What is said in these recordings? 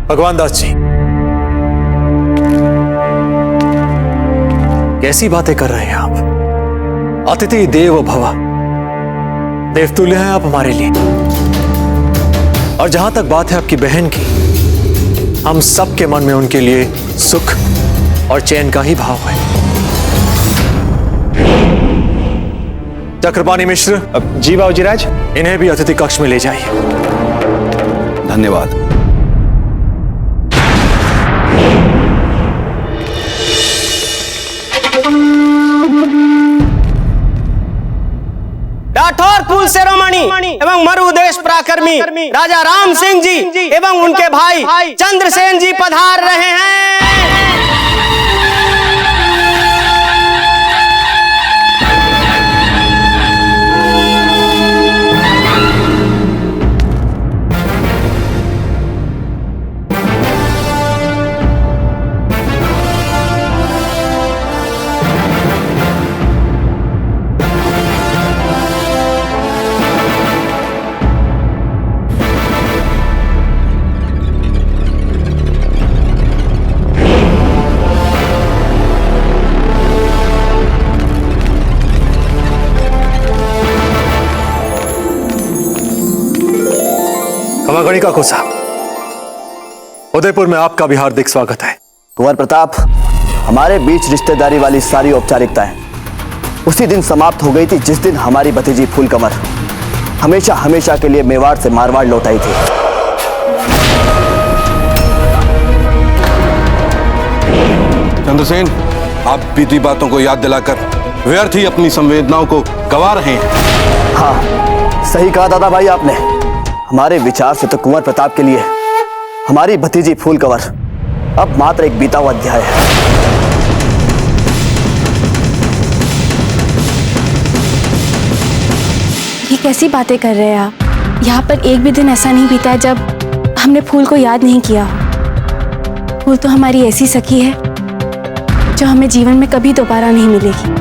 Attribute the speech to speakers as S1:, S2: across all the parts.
S1: भगवान दास जी, कैसी बातें कर रहे हैं आप? अतिथि देवो भव, देवतुल्य हैं आप हमारे लिए। और जहां तक बात है आपकी बहन की, हम सबके मन में उनके लिए सुख और चैन का ही भाव है। चक्रपाणी मिश्र।
S2: जी बाबूजीराज।
S1: इन्हें भी अतिथि कक्ष में ले जाइए।
S3: धन्यवाद।
S4: राठौर कुल शिरोमणि एवं मरुदेश पराक्रमी राजा राम सिंह जी एवं उनके भाई चंद्रसेन जी पधार रहे हैं।
S1: गणिका को साहब, उदयपुर में आपका भी हार्दिक स्वागत है।
S5: कुंवर प्रताप, हमारे बीच रिश्तेदारी वाली सारी औपचारिकताएं उसी दिन समाप्त हो गई थी जिस दिन हमारी भतीजी फूलकमर हमेशा हमेशा के लिए मेवाड़ से मारवाड़ लौट आई थी।
S3: चंद्रसेन, आप बीती बातों को याद दिलाकर व्यर्थ ही अपनी संवेदनाओं को गवा रहे हैं।
S5: हाँ, सही कहा दादा भाई आपने। हमारे विचार से तो कुंवर प्रताप के लिए हमारी भतीजी फूलकमर अब मात्र एक बीता हुआ अध्याय है।
S6: ये कैसी बातें कर रहे हैं आप? यहाँ पर एक भी दिन ऐसा नहीं बीता है जब हमने फूल को याद नहीं किया। फूल तो हमारी ऐसी सखी है जो हमें जीवन में कभी दोबारा नहीं मिलेगी।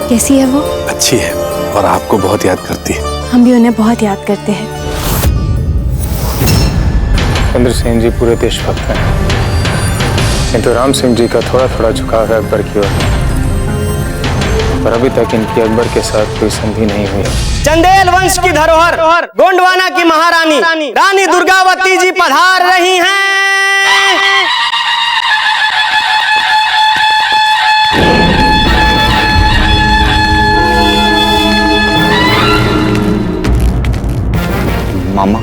S6: कैसी है वो?
S3: अच्छी है और आपको बहुत याद करती है।
S6: हम भी उन्हें बहुत याद करते हैं।
S2: चंद्रसेन जी पूरे देशभक्त हैं, किंतु राम सिंह जी का थोड़ा थोड़ा झुकाव है अकबर की ओर, पर अभी तक इनकी अकबर के साथ कोई संधि नहीं हुई।
S4: चंदेल वंश की धरोहर गोंडवाना की महारानी रानी दुर्गावती जी पधार रही हैं।
S5: मामा,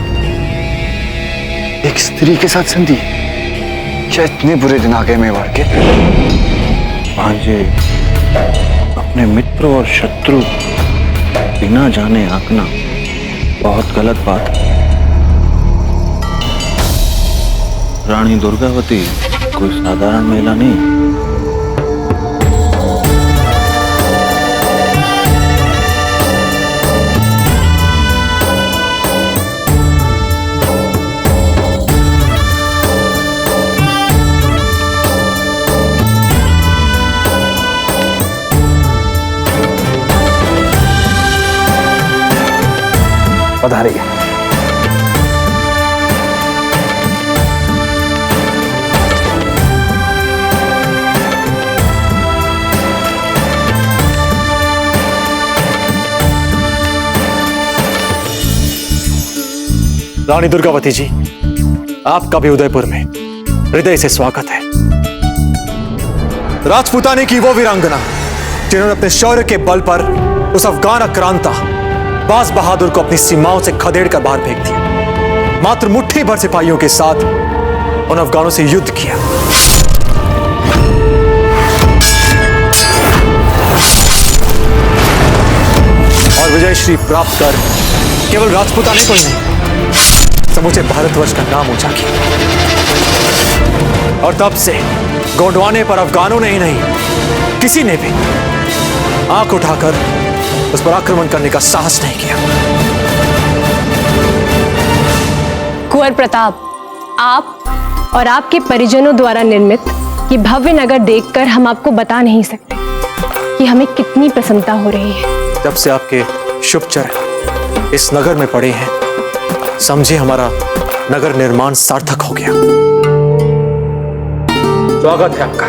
S5: एक स्त्री के साथ संधि? क्या इतने बुरे दिन आ गए मेवाड़ के?
S7: भांजे, अपने मित्र और शत्रु बिना जाने आंकना बहुत गलत बात है। रानी दुर्गावती कोई साधारण महिला नहीं।
S5: पधारिए।
S1: रानी दुर्गावती जी, आपका भी उदयपुर में हृदय से स्वागत है। राजपूताने की वो वीरांगना जिन्होंने अपने शौर्य के बल पर उस अफगान आक्रांता बाज बहादुर को अपनी सीमाओं से खदेड़ कर बाहर फेंक दिया। मात्र मुट्ठी भर सिपाहियों के साथ उन अफगानों से युद्ध किया। और विजयश्री प्राप्त कर केवल राजपूताने को ही नहीं, समूचे भारतवर्ष का नाम ऊंचा किया। और तब से गोंडवाने पर अफगानों ने ही नहीं, किसी ने भी आंख उठाकर उस पर आक्रमण करने का साहस नहीं किया।
S8: कुंवर प्रताप, आप और आपके परिजनों द्वारा निर्मित ये भव्य नगर देखकर हम आपको बता नहीं सकते कि हमें कितनी प्रसन्नता हो रही है।
S1: जब से आपके शुभ चरण इस नगर में पड़े हैं, समझिए हमारा नगर निर्माण सार्थक हो गया। स्वागत है आपका।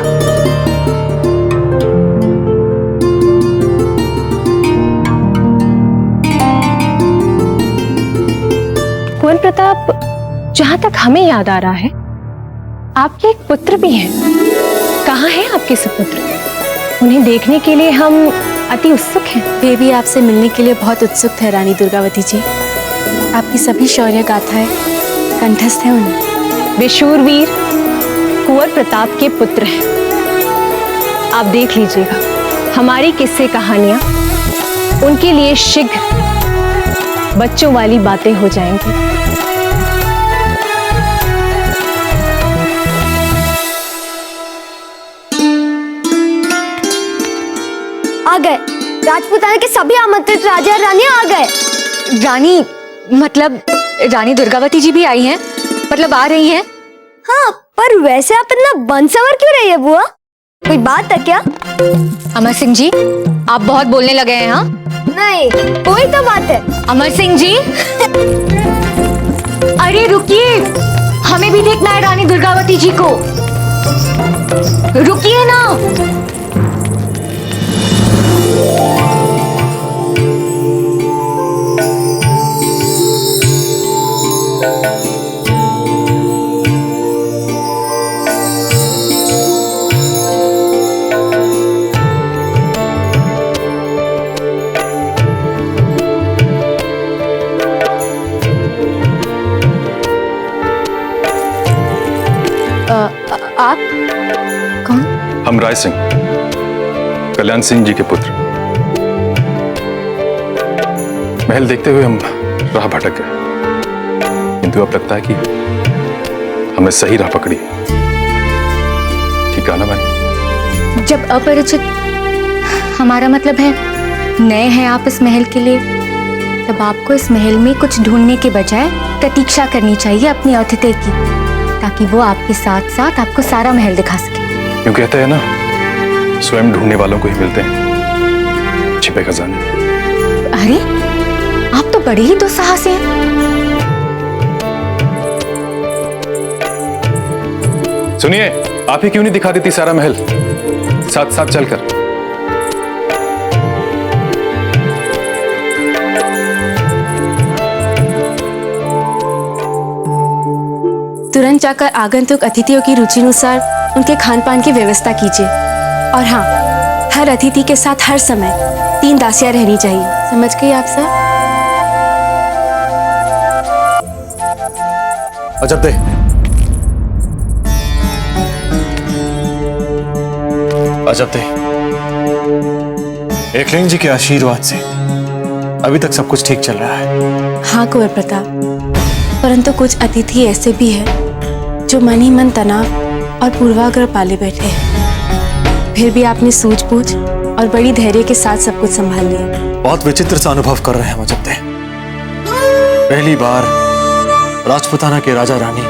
S8: कुंवर प्रताप, जहां तक हमें याद आ रहा है आपके एक पुत्र भी हैं। कहाँ हैं आपके सुपुत्र? उन्हें देखने के लिए हम अति उत्सुक हैं।
S6: वे भी आपसे मिलने के लिए बहुत उत्सुक थे रानी दुर्गावती जी। आपकी सभी शौर्य गाथाएं कंठस्थ हैं उन्हें।
S8: वे शूरवीर कुंवर प्रताप के पुत्र हैं। आप देख लीजिएगा, हमारी किस्से कहानियां उनके लिए शीघ्र बच्चों वाली बातें हो जाएंगी।
S9: आ गए राजपूताना के सभी आमंत्रित राजा और रानी आ गए।
S10: रानी मतलब रानी दुर्गावती जी भी आई हैं? मतलब आ रही हैं?
S9: हाँ, पर वैसे आप इतना बनसवर क्यों रही है बुआ? कोई बात है क्या?
S10: अमर सिंह जी, आप बहुत बोलने लगे हैं। हाँ
S9: नहीं, कोई तो बात है।
S10: अमर सिंह जी अरे रुकिए, हमें भी देखना है रानी दुर्गावती जी को। रुकिए ना।
S6: आप कौन?
S11: हम राय सिंह, कल्याण सिंह जी के पुत्र। महल देखते हुए हम राह भटक गए, किंतु अब लगता है कि हमने सही राह पकड़ी। ठीक है ना मैंने?
S10: जब अपरिचित, हमारा मतलब है नए हैं आप इस महल के लिए, तब आपको इस महल में कुछ ढूंढने के बजाय प्रतीक्षा करनी चाहिए अपनी अतिथि की, ताकि वो आपके साथ साथ आपको सारा महल दिखा सके।
S11: यूं कहते हैं ना, स्वयं ढूंढने वालों को ही मिलते हैं छिपे खजाने।
S10: अरे आप तो बड़े ही दुस्साहसी हैं।
S11: सुनिए, आप ही क्यों नहीं दिखा देती सारा महल साथ साथ चलकर?
S6: तुरंत जाकर आगंतुक अतिथियों की रुचि अनुसार उनके खान पान की व्यवस्था कीजिए। और हाँ, हर अतिथि के साथ हर समय 3 दासियां रहनी चाहिए। समझ गई आप सब?
S1: अजब दे। अजब दे। एकलिंग जी के आशीर्वाद से अभी तक सब कुछ ठीक चल रहा है।
S6: हाँ कुंवर प्रताप, परंतु कुछ अतिथि ऐसे भी हैं जो मन ही मन तनाव और पूर्वाग्रह पाले बैठे हैं। फिर भी आपने सूझबूझ और बड़ी धैर्य के साथ सब कुछ संभाल लिया।
S1: बहुत विचित्र सा अनुभव कर रहे हैं अजब दे। पहली बार राजपूताना के राजा रानी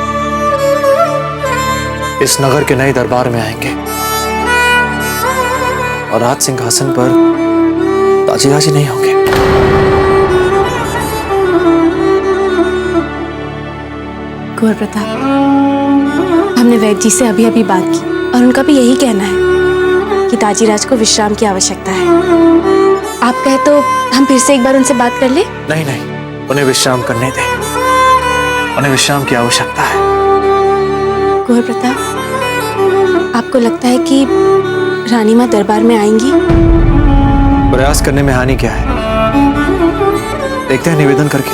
S1: इस नगर के नए दरबार में आएंगे और राज सिंहासन पर ताजीराजी नहीं होंगे।
S6: कुंवर प्रताप, हमने वैद्य जी से अभी अभी बात की और उनका भी यही कहना है कि ताजीराज को विश्राम की आवश्यकता है। आप कहे तो हम फिर से एक बार उनसे बात कर ले?
S1: नहीं नहीं, उन्हें विश्राम करने दे। उन्हें विश्राम की आवश्यकता है।
S6: कुंवर प्रताप, आपको लगता है कि रानी माँ दरबार में आएंगी?
S1: प्रयास करने में हानि क्या है? देखते हैं निवेदन करके।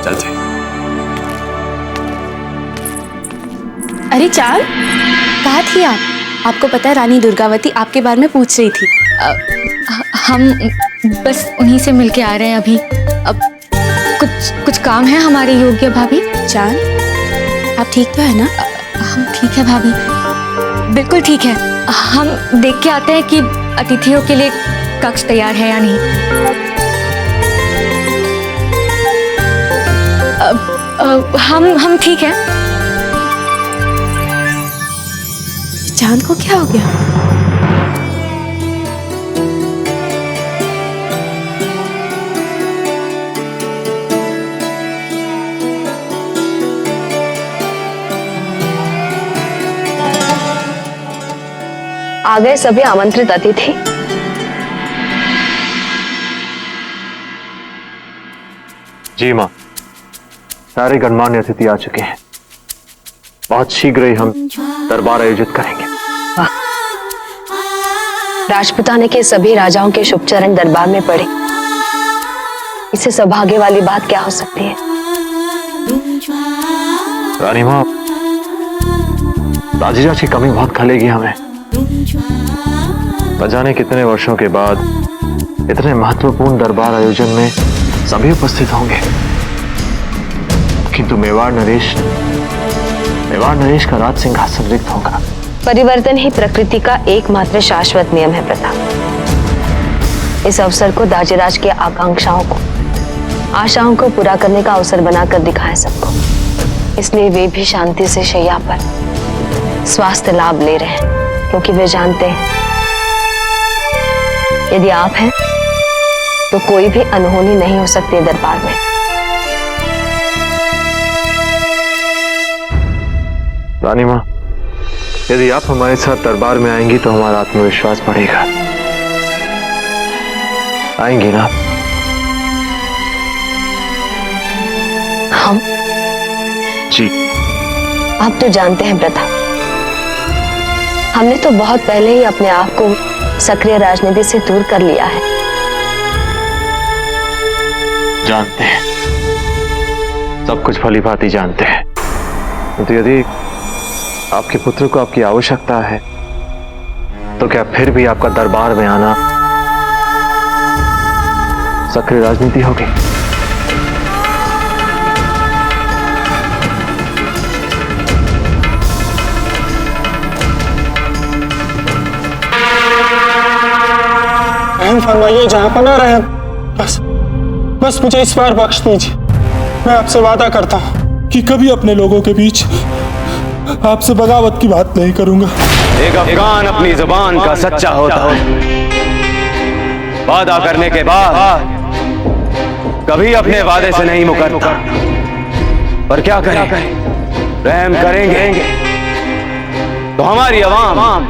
S1: चलते।
S6: अरे चाल, कहाँ थी आप? आपको पता है रानी दुर्गावती आपके बारे में पूछ रही थी।
S10: हम बस उन्हीं से मिलके आ रहे हैं अभी। अब कुछ काम है हमारे योग्य भाभी।
S6: चाल, आप ठीक तो है ना?
S10: हम ठीक है भाभी, बिल्कुल ठीक है। हम देख के आते हैं कि अतिथियों के लिए कक्ष तैयार है या नहीं। हम ठीक है।
S6: चांद को क्या हो गया?
S8: आ गए सभी आमंत्रित अतिथि।
S1: जी माँ, सारे गणमान्य अतिथि आ चुके हैं। बहुत शीघ्र ही हम दरबार आयोजित करेंगे।
S8: राजपुताने के सभी राजाओं के शुभ चरण दरबार में पड़े, इससे सौभाग्य वाली बात क्या हो सकती है?
S1: रानी माँ, राजीराज की कमी बहुत खलेगी हमें। न जाने कितने वर्षों के बाद इतने महत्वपूर्ण दरबार आयोजन में सभी उपस्थित होंगे, किंतु मेवाड़ नरेश का राज सिंहासन रिक्त होगा।
S8: परिवर्तन ही प्रकृति का एकमात्र शाश्वत नियम है प्रताप। इस अवसर को दाजीराज की आशाओं को पूरा करने का अवसर बनाकर दिखाएं सबको। इसलिए वे भी शांति से शैया पर स्वास्थ्य लाभ ले रहे हैं, क्योंकि वे जानते हैं यदि आप हैं तो कोई भी अनहोनी नहीं हो सकती दरबार में।
S1: रानी माँ, यदि आप हमारे साथ दरबार में आएंगी तो हमारा आत्मविश्वास बढ़ेगा। आएंगी ना?
S8: हम?
S1: जी।
S8: आप तो जानते हैं प्रताप, हमने तो बहुत पहले ही अपने आप को सक्रिय राजनीति से दूर कर लिया है।
S1: जानते हैं, सब कुछ भली भांति जानते हैं। तो यदि आपके पुत्र को आपकी आवश्यकता है तो क्या फिर भी आपका दरबार में आना सक्रिय राजनीति होगी?
S12: फरमाइए, जहां पना रहे, बस मुझे इस बार बख्श दीजिए। मैं आपसे वादा करता हूं कि कभी अपने लोगों के बीच आपसे बगावत की बात नहीं करूंगा।
S4: एक अफगान अपनी जुबान का सच्चा होता है। वादा करने के बाद कभी अपने वादे से नहीं मुकरता। पर क्या करें, रहम करेंगे तो हमारी आवाम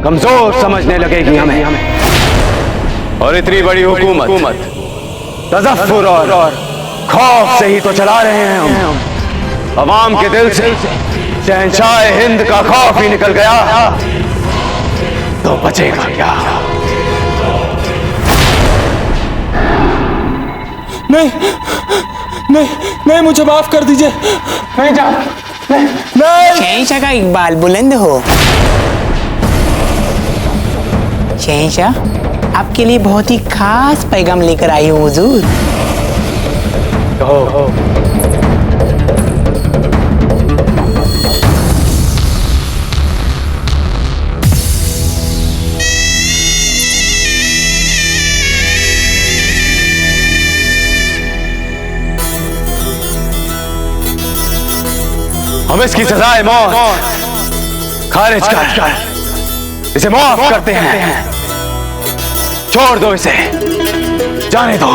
S4: कमजोर समझने लगेगी हमें। और इतनी बड़ी हुकूमत तज़फ्फुर और खौफ से ही तो चला रहे हैं हम। अवाम के दिल से शहंशाह हिंद का खौफ ही निकल गया तो बचेगा क्या?
S12: नहीं नहीं नहीं, मुझे माफ कर दीजिए। नहीं जा, नहीं।
S13: शहंशाह का इकबाल बुलंद हो। शहंशाह, आपके लिए बहुत ही खास पैगाम लेकर आई हूँ हुजूर।
S1: कहो।
S4: हम इसकी सजा है मौत खारिज कर इसे माफ करते हैं। छोड़ दो इसे, जाने दो।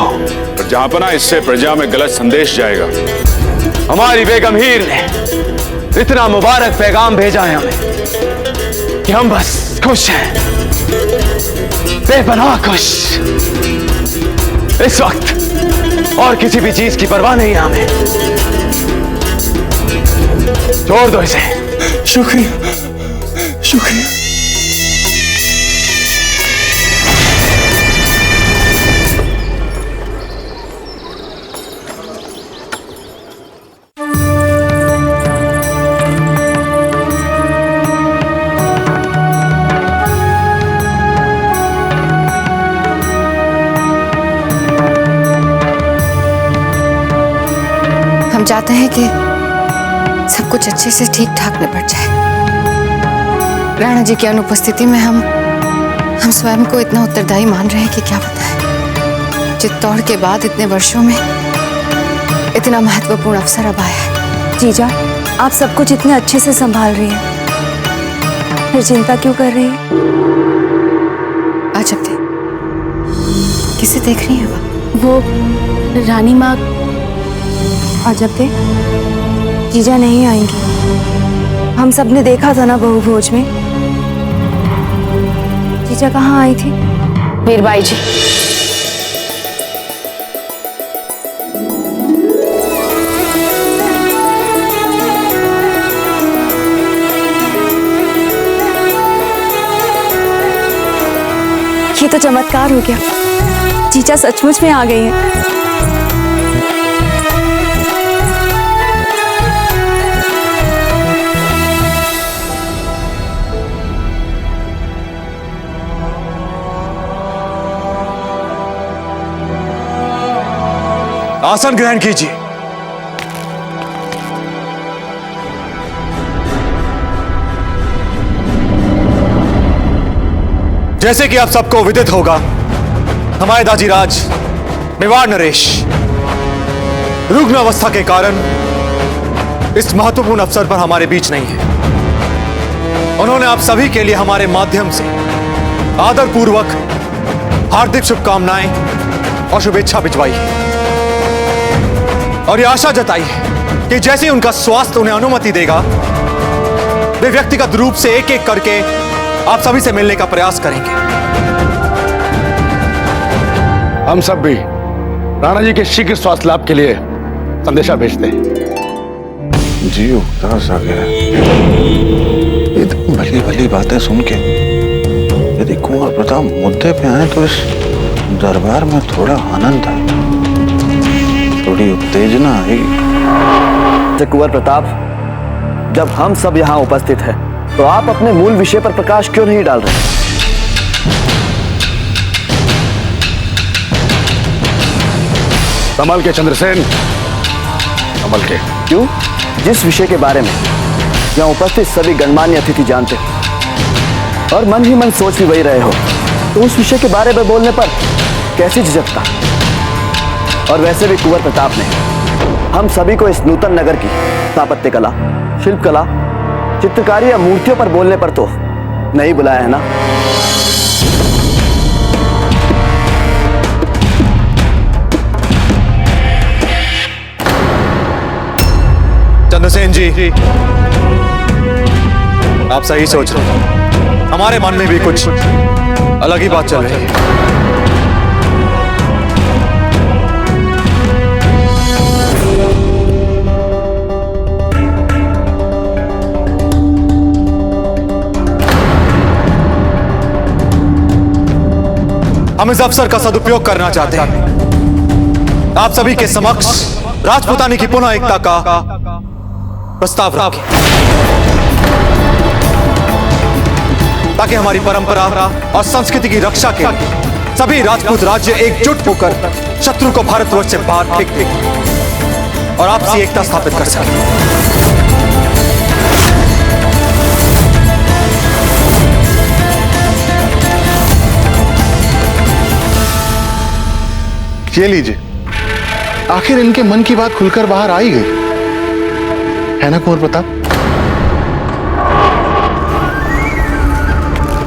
S14: पर जहांपना, इससे प्रजा में गलत संदेश जाएगा।
S4: हमारी बेगम हीर ने इतना मुबारक पैगाम भेजा है हमें कि हम बस खुश हैं, बेपनाह खुश। इस वक्त और किसी भी चीज की परवाह नहीं है हमें। छोड़ दो इसे।
S12: शुक्रिया, शुक्रिया।
S10: हम चाहते हैं कि सब कुछ अच्छे से ठीक ठाक निपट जाए। राणा जी की अनुपस्थिति में हम स्वयं को इतना उत्तरदायी मान रहे हैं कि क्या बताएं। चित्तौड़ के बाद इतने वर्षों में इतना महत्वपूर्ण अवसर अब आया है।
S9: जीजा, आप सब कुछ इतने अच्छे से संभाल रही हैं, फिर चिंता क्यों कर रही हैं?
S10: आज अब किसे देख रही हैं
S6: वो रानी माँ।
S9: अजब थे, जीजा नहीं आएंगी। हम सब ने देखा था ना बहुभोज में, जीजा कहाँ आई थी?
S8: मीरबाई जी।
S9: ये तो चमत्कार हो गया, जीजा सचमुच में आ गई हैं।
S1: आसन ग्रहण कीजिए। जैसे कि आप सबको विदित होगा, हमारे दाजीराज मेवाड़ नरेश रुग्ण अवस्था के कारण इस महत्वपूर्ण अवसर पर हमारे बीच नहीं है। उन्होंने आप सभी के लिए हमारे माध्यम से आदरपूर्वक हार्दिक शुभकामनाएं और शुभेच्छा भिजवाई है और यह आशा जताई है कि जैसे ही उनका स्वास्थ्य उन्हें अनुमति देगा, वे व्यक्तिगत रूप से एक एक करके आप सभी से मिलने का प्रयास करेंगे।
S3: हम सब भी राणा जी के शीघ्र स्वास्थ्य लाभ के लिए संदेशा भेजते हैं।
S7: जी उदास आ गया। इतनी भली भली बातें सुन के यदि कुंवर प्रताप मुद्दे पे आए तो इस दरबार में थोड़ा आनंद आए, थोड़ी उत्तेजना आई।
S5: कुंवर प्रताप, जब हम सब यहाँ उपस्थित हैं, तो आप अपने मूल विषय पर प्रकाश क्यों नहीं डाल रहे?
S3: कमल के चंद्रसेन, कमल के।
S5: क्यों? जिस विषय के बारे में यहाँ उपस्थित सभी गणमान्य अतिथि जानते हो और मन ही मन सोच भी वही रहे हो, तो उस विषय के बारे में बोलने पर कैसी झिझकता? और वैसे भी कुंवर प्रताप ने हम सभी को इस नूतन नगर की स्थापत्य कला, शिल्प कला, चित्रकारी या मूर्तियों पर बोलने पर तो नहीं बुलाया है ना?
S1: चंद्रसेन जी, आप सही सोच रहे हैं। हमारे मन में भी कुछ अलग ही बात चल रही है। हम इस अवसर का सदुपयोग करना चाहते हैं। आप सभी के समक्ष राजपूतानी की पुनः एकता का प्रस्ताव रखें, ताकि हमारी परंपरा और संस्कृति की रक्षा के लिए सभी राजपूत राज्य एकजुट होकर शत्रु को भारतवर्ष से बाहर फेंक दें और आपसी एकता स्थापित कर सकें।
S3: ये लीजिए, आखिर इनके मन की बात खुलकर बाहर आ ही गई है ना कुंवर प्रताप?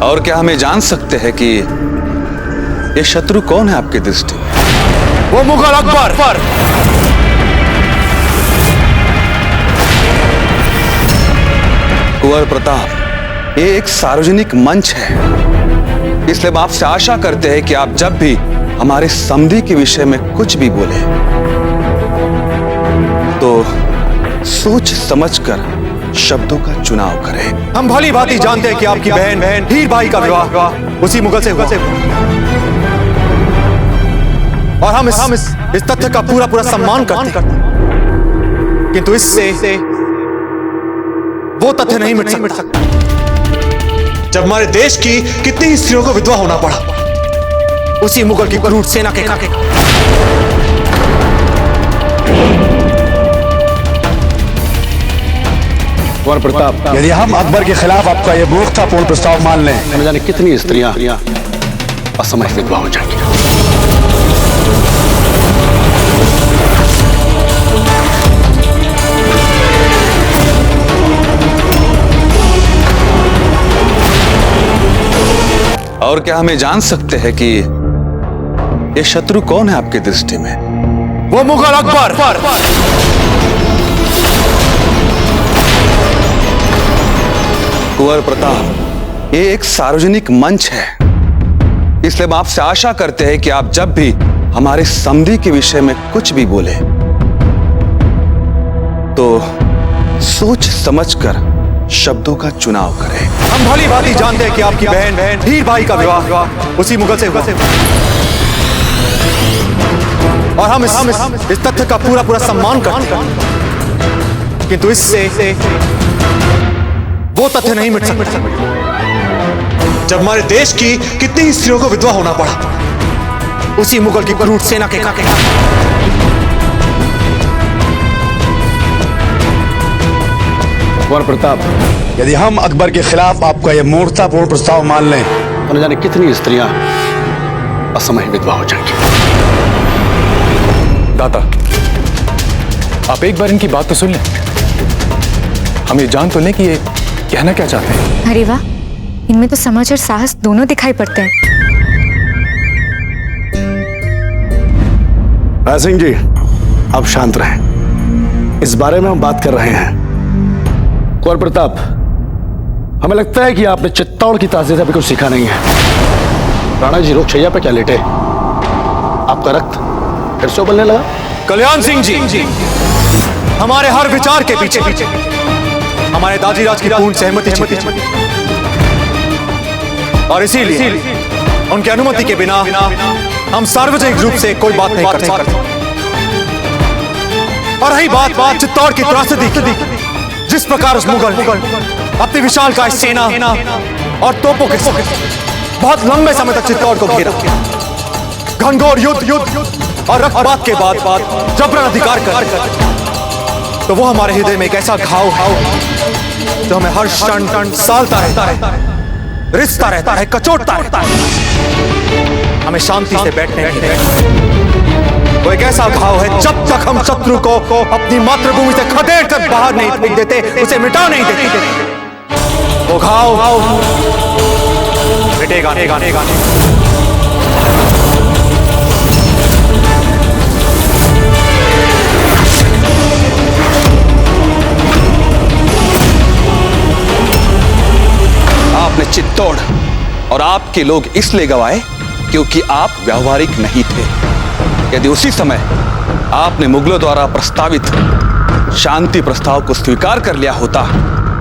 S7: और क्या हमें जान सकते हैं कि ये शत्रु कौन है आपकी दृष्टि में?
S1: वो मुगल अकबर।
S7: कुंवर प्रताप, ये एक सार्वजनिक मंच है, इसलिए हम आपसे आशा करते हैं कि आप जब भी हमारे समधी के विषय में कुछ भी बोले तो सोच समझकर शब्दों का चुनाव करें।
S1: हम भली भांति जानते हैं कि आपकी बहन हीर बाई का विवाह उसी मुगल से हुआ और हम इस तथ्य का पूरा सम्मान करते हैं, किंतु इससे वो तथ्य नहीं मिट सकता जब हमारे देश की कितनी स्त्रियों को विधवा होना पड़ा उसी मुगल की क्रूर सेना के कारण।
S3: कुंवर प्रताप, यदि हम अकबर के खिलाफ आपका यह मूर्खतापूर्ण प्रस्ताव मान लें, न जाने कितनी स्त्रियां असमय विधवा हो जाएंगी।
S7: और क्या हमें जान सकते हैं कि ये शत्रु कौन है आपकी दृष्टि में?
S1: वो मुगल अकबर।
S7: कुंवर प्रताप, ये एक सार्वजनिक मंच है, इसलिए हम आपसे आशा करते हैं कि आप जब भी हमारे समधी के विषय में कुछ भी बोले तो सोच समझकर शब्दों का चुनाव करें।
S1: हम भली भांति जानते हैं कि आपकी बहन हीर भाई का विवाह उसी मुगल से हुआ और हम इस तथ्य का पूरा सम्मान करते हैं, किंतु इससे वो तथ्य नहीं मिट सकता जब हमारे देश की कितनी ही स्त्रियों को विधवा होना पड़ा उसी मुगल की क्रूर सेना के कारण।
S3: कुंवर प्रताप, यदि हम अकबर के खिलाफ आपका यह मूर्खतापूर्ण प्रस्ताव मान लें तो न जाने कितनी स्त्रियां असमय विधवा हो जाएंगी।
S11: दाता, आप एक बार इनकी बात तो सुन लें। हम ये जान तो लें कि ये कहना क्या चाहते हैं।
S10: अरे वाह, इनमें तो समझ और साहस दोनों दिखाई पड़ते हैं।
S3: राय सिंह जी, आप शांत रहें। इस बारे में हम बात कर रहे हैं। कुंवर प्रताप, हमें लगता है कि आपने चित्तौड़ की ताज़ियत अभी कुछ सीखा नहीं है। राणा जी रोकशैया पे क्या लेटे, आपका रक्त फिर से उबलने लगा।
S1: कल्याण सिंह जी, हमारे हर विचार के पीछे हमारे दाजीराज की पूर्ण सहमति छिपी और इसीलिए उनकी अनुमति के बिना हम सार्वजनिक रूप से कोई बात नहीं कर सकते। और रही बात चित्तौड़ की त्रासदी की, जिस प्रकार उस मुगल अपनी विशालकाय सेना और तोपों के साथ बहुत लंबे समय तक चित्तौड़ को घेरा, घनघोर युद्ध और रक्तपात के बाद जबरन अधिकार कर, तो वो हमारे हृदय में एक ऐसा घाव जो हमें हर क्षण सालता रहता है, रिसता रहता है, कचोटता रहता है, हमें शांति से बैठने नहीं देता। वो एक ऐसा घाव है, जब तक हम शत्रु को अपनी मातृभूमि से खदेड़ कर बाहर नहीं फेंक देते, उसे मिटा नहीं देते, वो घाव मिटेगा नहीं।
S7: आपने चित्तौड़ और आपके लोग इसलिए गवाए क्योंकि आप व्यावहारिक नहीं थे। यदि उसी समय आपने मुगलों द्वारा प्रस्तावित शांति प्रस्ताव को स्वीकार कर लिया होता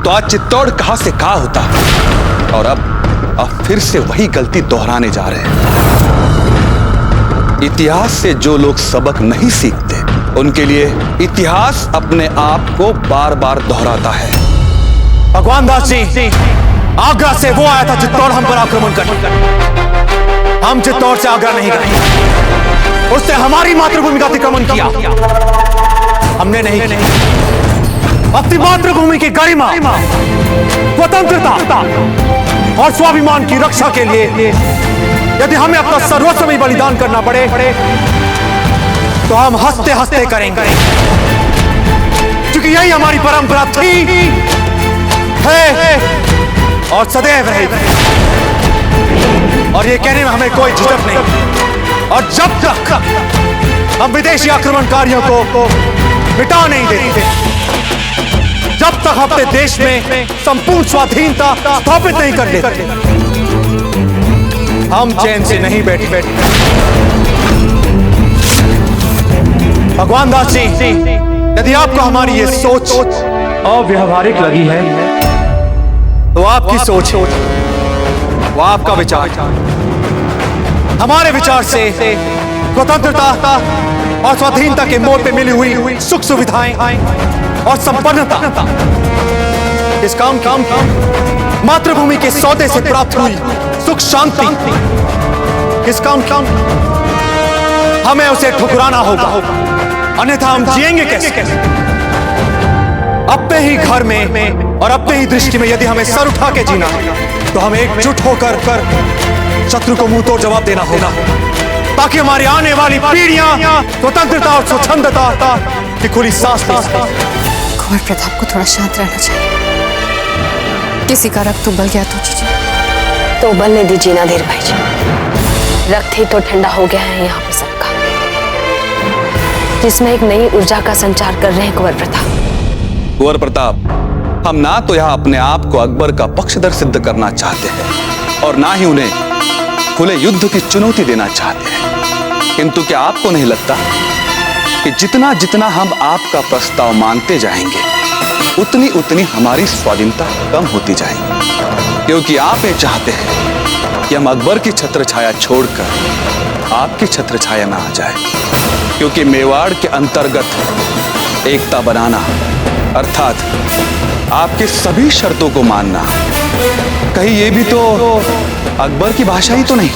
S7: तो आज चित्तौड़ कहां से कहां होता। और अब फिर से वही गलती दोहराने जा रहे हैं। इतिहास से जो लोग सबक नहीं सीखते उनके लिए इतिहास अपने आप को बार बार दोहराता है।
S1: भगवान दास जी, आगरा से वो आया था चित्तौड़ हम पर आक्रमण करने। हम चित्तौड़ से आगरा नहीं गए, उसने हमारी मातृभूमि का अतिक्रमण किया। हमने नहीं अपनी मातृभूमि की गरिमा, स्वतंत्रता और स्वाभिमान की रक्षा के लिए यदि हमें अपना सर्वस्व में बलिदान करना पड़े तो हम हंसते हंसते करेंगे, क्योंकि यही हमारी परंपरा थी, है और सदैव रहेगी। और ये कहने में हमें कोई झिझक नहीं। और जब तक हम विदेशी आक्रमणकारियों को मिटा नहीं देते, जब तक अपने देश में संपूर्ण स्वाधीनता स्थापित नहीं कर लेते, हम चैन से नहीं बैठे। भगवान दास जी, यदि आपको हमारी ये सोच अव्यावहारिक लगी है तो आपकी सोच, वो आपका विचार, हमारे विचार से स्वतंत्रता और स्वाधीनता के मोड़ पे मिली हुई सुख सुविधाएं और संपन्नता इस काम मातृभूमि के सौदे से प्राप्त हुई सुख शांति, इस काम हमें उसे ठुकराना होगा, अन्यथा हम जिएंगे कैसे? अपने ही घर में और अपने ही दृष्टि में यदि हमें सर उठा के जीना तो हमें एकजुट होकर शत्रु को मुंह तोड़ जवाब देना होगा, ताकि हमारी आने वाली पीढ़ियां स्वतंत्रता और स्वच्छंदता की खुली सांस ले सकें।
S9: कुंवर प्रताप को थोड़ा शांत रहना चाहिए। किसी का रक्त उबल गया तो
S15: उबलने दीजिए ना धीर भाई जी, रक्त ही तो ठंडा हो गया है यहाँ पे सबका, जिसमें एक नई ऊर्जा का संचार कर रहे हैं कुंवर प्रताप।
S7: कुंवर प्रताप, हम ना तो यहाँ अपने आप को अकबर का पक्षधर सिद्ध करना चाहते हैं और ना ही उन्हें खुले युद्ध की चुनौती देना चाहते हैं। किंतु क्या आपको नहीं लगता कि जितना जितना हम आपका प्रस्ताव मानते जाएंगे उतनी उतनी हमारी स्वाधीनता कम होती जाएगी? क्योंकि आप ये चाहते हैं कि हम अकबर की छत्र छाया छोड़कर आपकी छत्र छाया में आ जाए। क्योंकि मेवाड़ के अंतर्गत एकता बनाना अर्थात आपके सभी शर्तों को मानना, कहीं ये भी तो अकबर की भाषा ही तो नहीं।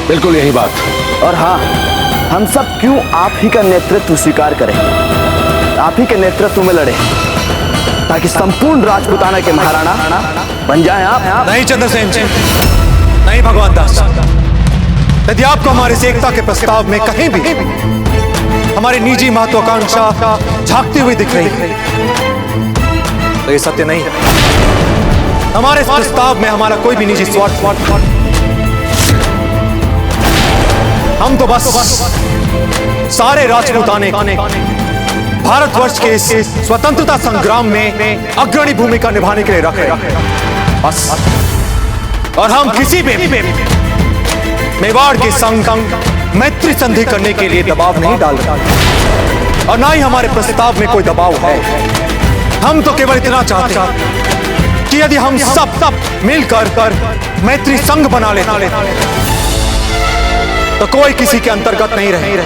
S3: बिल्कुल यही बात।
S5: और हाँ, हम सब क्यों आप ही का नेतृत्व स्वीकार करें, आप ही के नेतृत्व में लड़े, ताकि संपूर्ण राजपूताना के महाराणा बन जाएं आप।
S1: नहीं चंद्रसेन जी, नहीं भगवान दास, यदि आपको हमारे इस एकता के प्रस्ताव में कहीं भी हमारी निजी महत्वाकांक्षा झांकती हुई दिख रही है तो ये सत्य नहीं है। हमारे इस प्रस्ताव में हमारा कोई भी निजी स्वार्थ, हम तो बस सारे राजपूताने भारतवर्ष के इस स्वतंत्रता संग्राम में अग्रणी भूमिका निभाने के लिए रख रहे हैं बस। और हम किसी भी मेवाड़ के संग मैत्री संधि करने के लिए दबाव नहीं डाल रहे और ना ही हमारे प्रस्ताव में कोई दबाव है। हम तो केवल इतना चाहते हैं कि यदि हम सब मिलकर मैत्री संघ बना लेते तो कोई किसी के अंतर्गत नहीं रहे,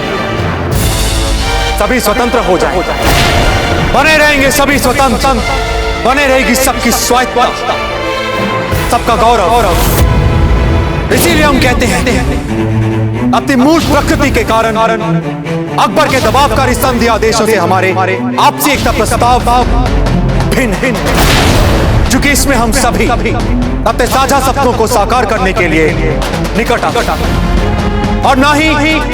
S1: सभी स्वतंत्र हो जाए, बने रहेंगे सभी स्वतंत्र, बने रहेगी सबकी स्वायत्तता, सबका गौरव। इसीलिए हम कहते हैं अपनी मूल प्रकृति के कारण अकबर के दबावकारी संधि आदेशों से हमारे आपसी एकता प्रस्ताव भिन्न है, क्योंकि इसमें हम सभी अपने साझा सपनों को साकार करने के लिए निकट आते और ना ही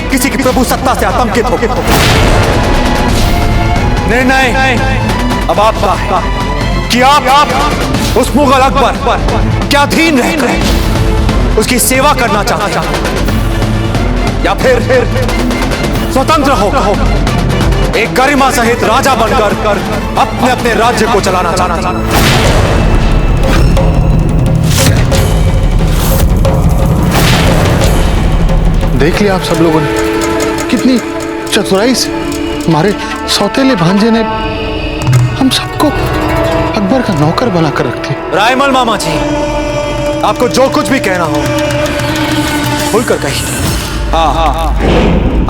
S1: किसी की प्रभु सत्ता से आतंकित हो। निर्णय अब आपका है कि आप उस मुगल अकबर क्या अधीन रहकर उसकी सेवा करना चाहते हैं या फिर स्वतंत्र होकर एक गरिमा सहित राजा बनकर अपने अपने राज्य को चलाना चाहते हैं।
S16: देख लिया आप सब लोगों ने कितनी चतुराई से हमारे सौतेले भांजे ने हम सबको अकबर का नौकर बनाकर रख दिया।
S1: रायमल मामा जी, आपको जो कुछ भी कहना हो खुलकर कहिए।
S7: हाँ,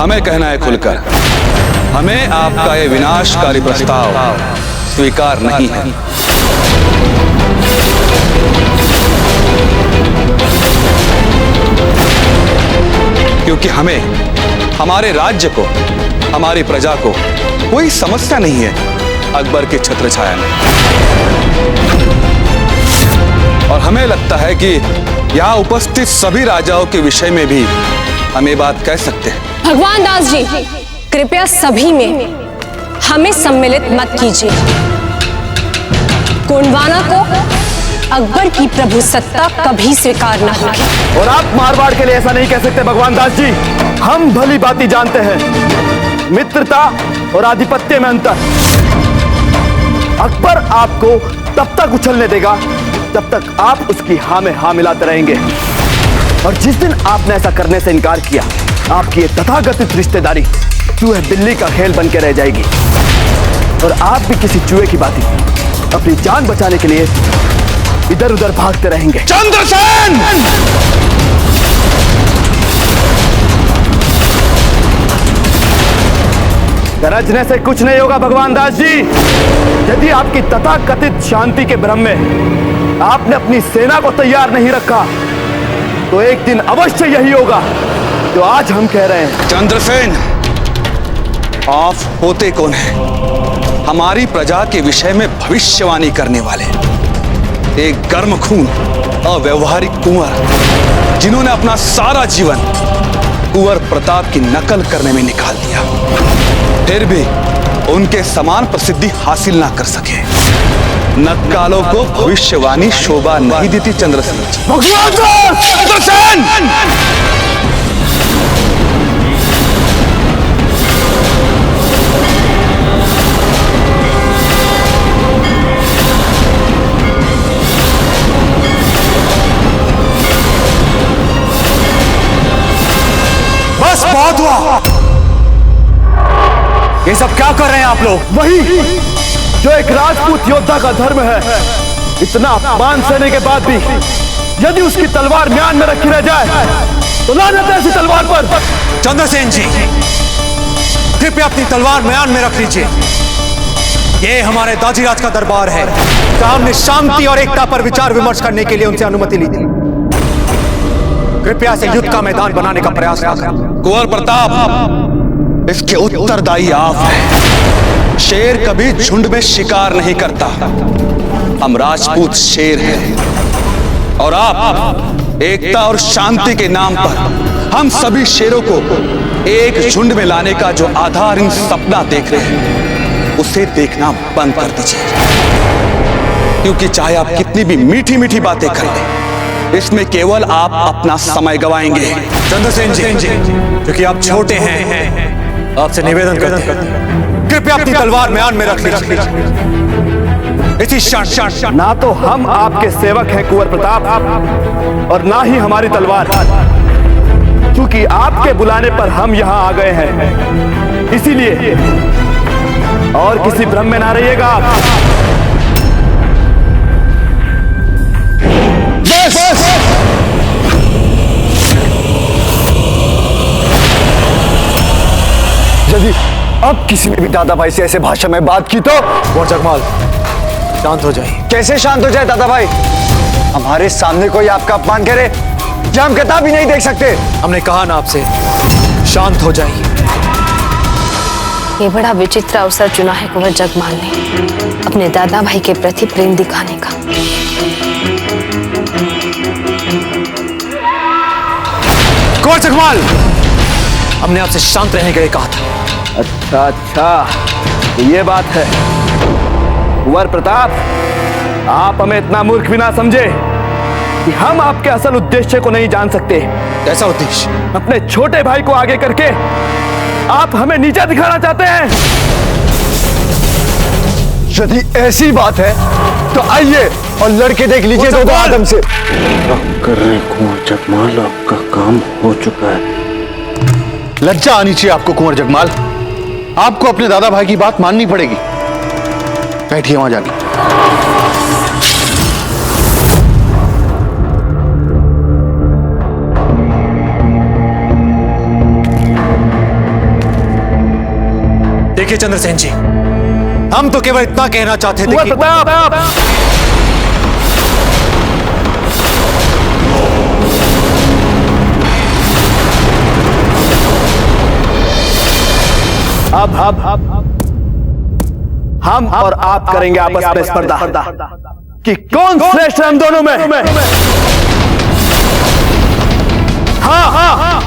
S7: हमें कहना है खुलकर। हमें आपका ये विनाशकारी प्रस्ताव स्वीकार नहीं है। क्योंकि हमें हमारे राज्य को, हमारी प्रजा को कोई समस्या नहीं है अकबर के छत्र छाया में। और हमें लगता है कि यहाँ उपस्थित सभी राजाओं के विषय में भी हम ये बात कह सकते हैं।
S8: भगवान दास जी, कृपया सभी में हमें सम्मिलित मत कीजिए। गोंडवाना को अकबर की प्रभु सत्ता कभी स्वीकार न होगी।
S5: और आप मारवाड़ के लिए ऐसा नहीं कह सकते भगवान दास जी। हम भली बात जानते हैं मित्रता और आधिपत्य में अंतर। अकबर आपको तब तक उछलने देगा जब तक आप उसकी हाँ में हाँ मिलाते रहेंगे। और जिस दिन आपने ऐसा करने से इनकार किया, आपकी ये तथाकथित रिश्तेदारी चूहे बिल्ली का खेल बन के रह जाएगी और आप भी किसी चूहे की भांति अपनी जान बचाने के लिए इधर उधर भागते रहेंगे।
S7: चंद्रसेन!
S5: गरजने से कुछ नहीं होगा भगवान दास जी। यदि आपकी तथाकथित शांति के भ्रम में आपने अपनी सेना को तैयार नहीं रखा तो एक दिन अवश्य यही होगा जो आज हम कह रहे हैं।
S7: चंद्रसेन, आप होते कौन हैं? हमारी प्रजा के विषय में भविष्यवाणी करने वाले एक गर्म खून अव्यवहारिक कुंवर, जिन्होंने अपना सारा जीवन कुंवर प्रताप की नकल करने में निकाल दिया, फिर भी उनके समान प्रसिद्धि हासिल ना कर सके। नक्कालों को भविष्यवाणी शोभा नहीं देती चंद्रसेन।
S5: भगवान
S7: चंद्रसेन!
S1: बस बहुत हुआ। ये सब क्या कर रहे हैं आप लोग?
S5: वही जो एक राजपूत योद्धा का धर्म है। इतना अपमान सहने के बाद भी यदि उसकी तलवार म्यान में रखी रह जाए तो लानत है ऐसी तलवार पर।
S1: चंद्रसेन जी, कृपया अपनी तलवार म्यान में रख लीजिए। ये हमारे दाजीराज का दरबार है। हमने शांति और एकता पर विचार विमर्श करने के लिए उनसे अनुमति ली थी। कृपया से युद्ध का मैदान बनाने का प्रयास न करें।
S3: कुंवर प्रताप, इसके उत्तरदायी आप हैं। शेर कभी झुंड में शिकार नहीं करता। हम राजपूत शेर हैं और आप एकता और शांति के नाम पर हम सभी शेरों को एक झुंड में लाने का जो आधारहीन सपना देख रहे हैं उसे देखना बंद कर दीजिए। क्योंकि चाहे आप कितनी भी मीठी मीठी बातें कर लें, इसमें केवल आप अपना समय गवाएंगे।
S1: चंद्रसेन जी, क्योंकि आप छोटे हैं, आपसे निवेदन करते हैं, कृपया अपनी तलवार म्यान में रख लीजिए। इसी क्षण।
S5: ना तो हम आपके सेवक हैं कुंवर प्रताप और ना ही हमारी तलवार, क्योंकि आपके बुलाने पर हम यहां आ गए हैं। इसीलिए और किसी भ्रम में ना रहिएगा आप। यदि अब किसी ने भी दादा भाई से ऐसे भाषा में बात की तो
S1: कुंवर जगमाल, शांत हो जाइए।
S5: कैसे शांत हो जाए दादा भाई? हमारे सामने कोई आपका अपमान करे जो हम किताब ही नहीं देख सकते।
S1: हमने कहा ना आपसे, शांत हो जाइए।
S15: ये बड़ा विचित्र अवसर चुना है कुंवर जगमाल ने अपने दादा भाई के प्रति प्रेम दिखाने का।
S1: कुंवर जगमाल, हमने आपसे शांत रहने के लिए कहा था।
S5: अच्छा, तो ये बात है। कुंवर प्रताप, आप हमें इतना मूर्ख भी ना समझे कि हम आपके असल उद्देश्य को नहीं जान सकते।
S1: कैसा उद्देश्य?
S5: अपने छोटे भाई को आगे करके आप हमें नीचा दिखाना चाहते हैं। यदि ऐसी बात है तो आइए और लड़के देख लीजिए दो आदम से।
S7: कर रहे कुंवर जगमाल, आपका काम हो चुका है।
S16: लज्जा आनी चाहिए आपको कुंवर जगमाल। आपको अपने दादा भाई की बात माननी पड़ेगी। बैठिए वहां जाके।
S1: देखिए चंद्रसेन जी, हम तो केवल इतना कहना चाहते थे कि
S5: हम और आप करेंगे आपस में स्पर्धा कि कौन श्रेष्ठ है हम दोनों में। हाँ,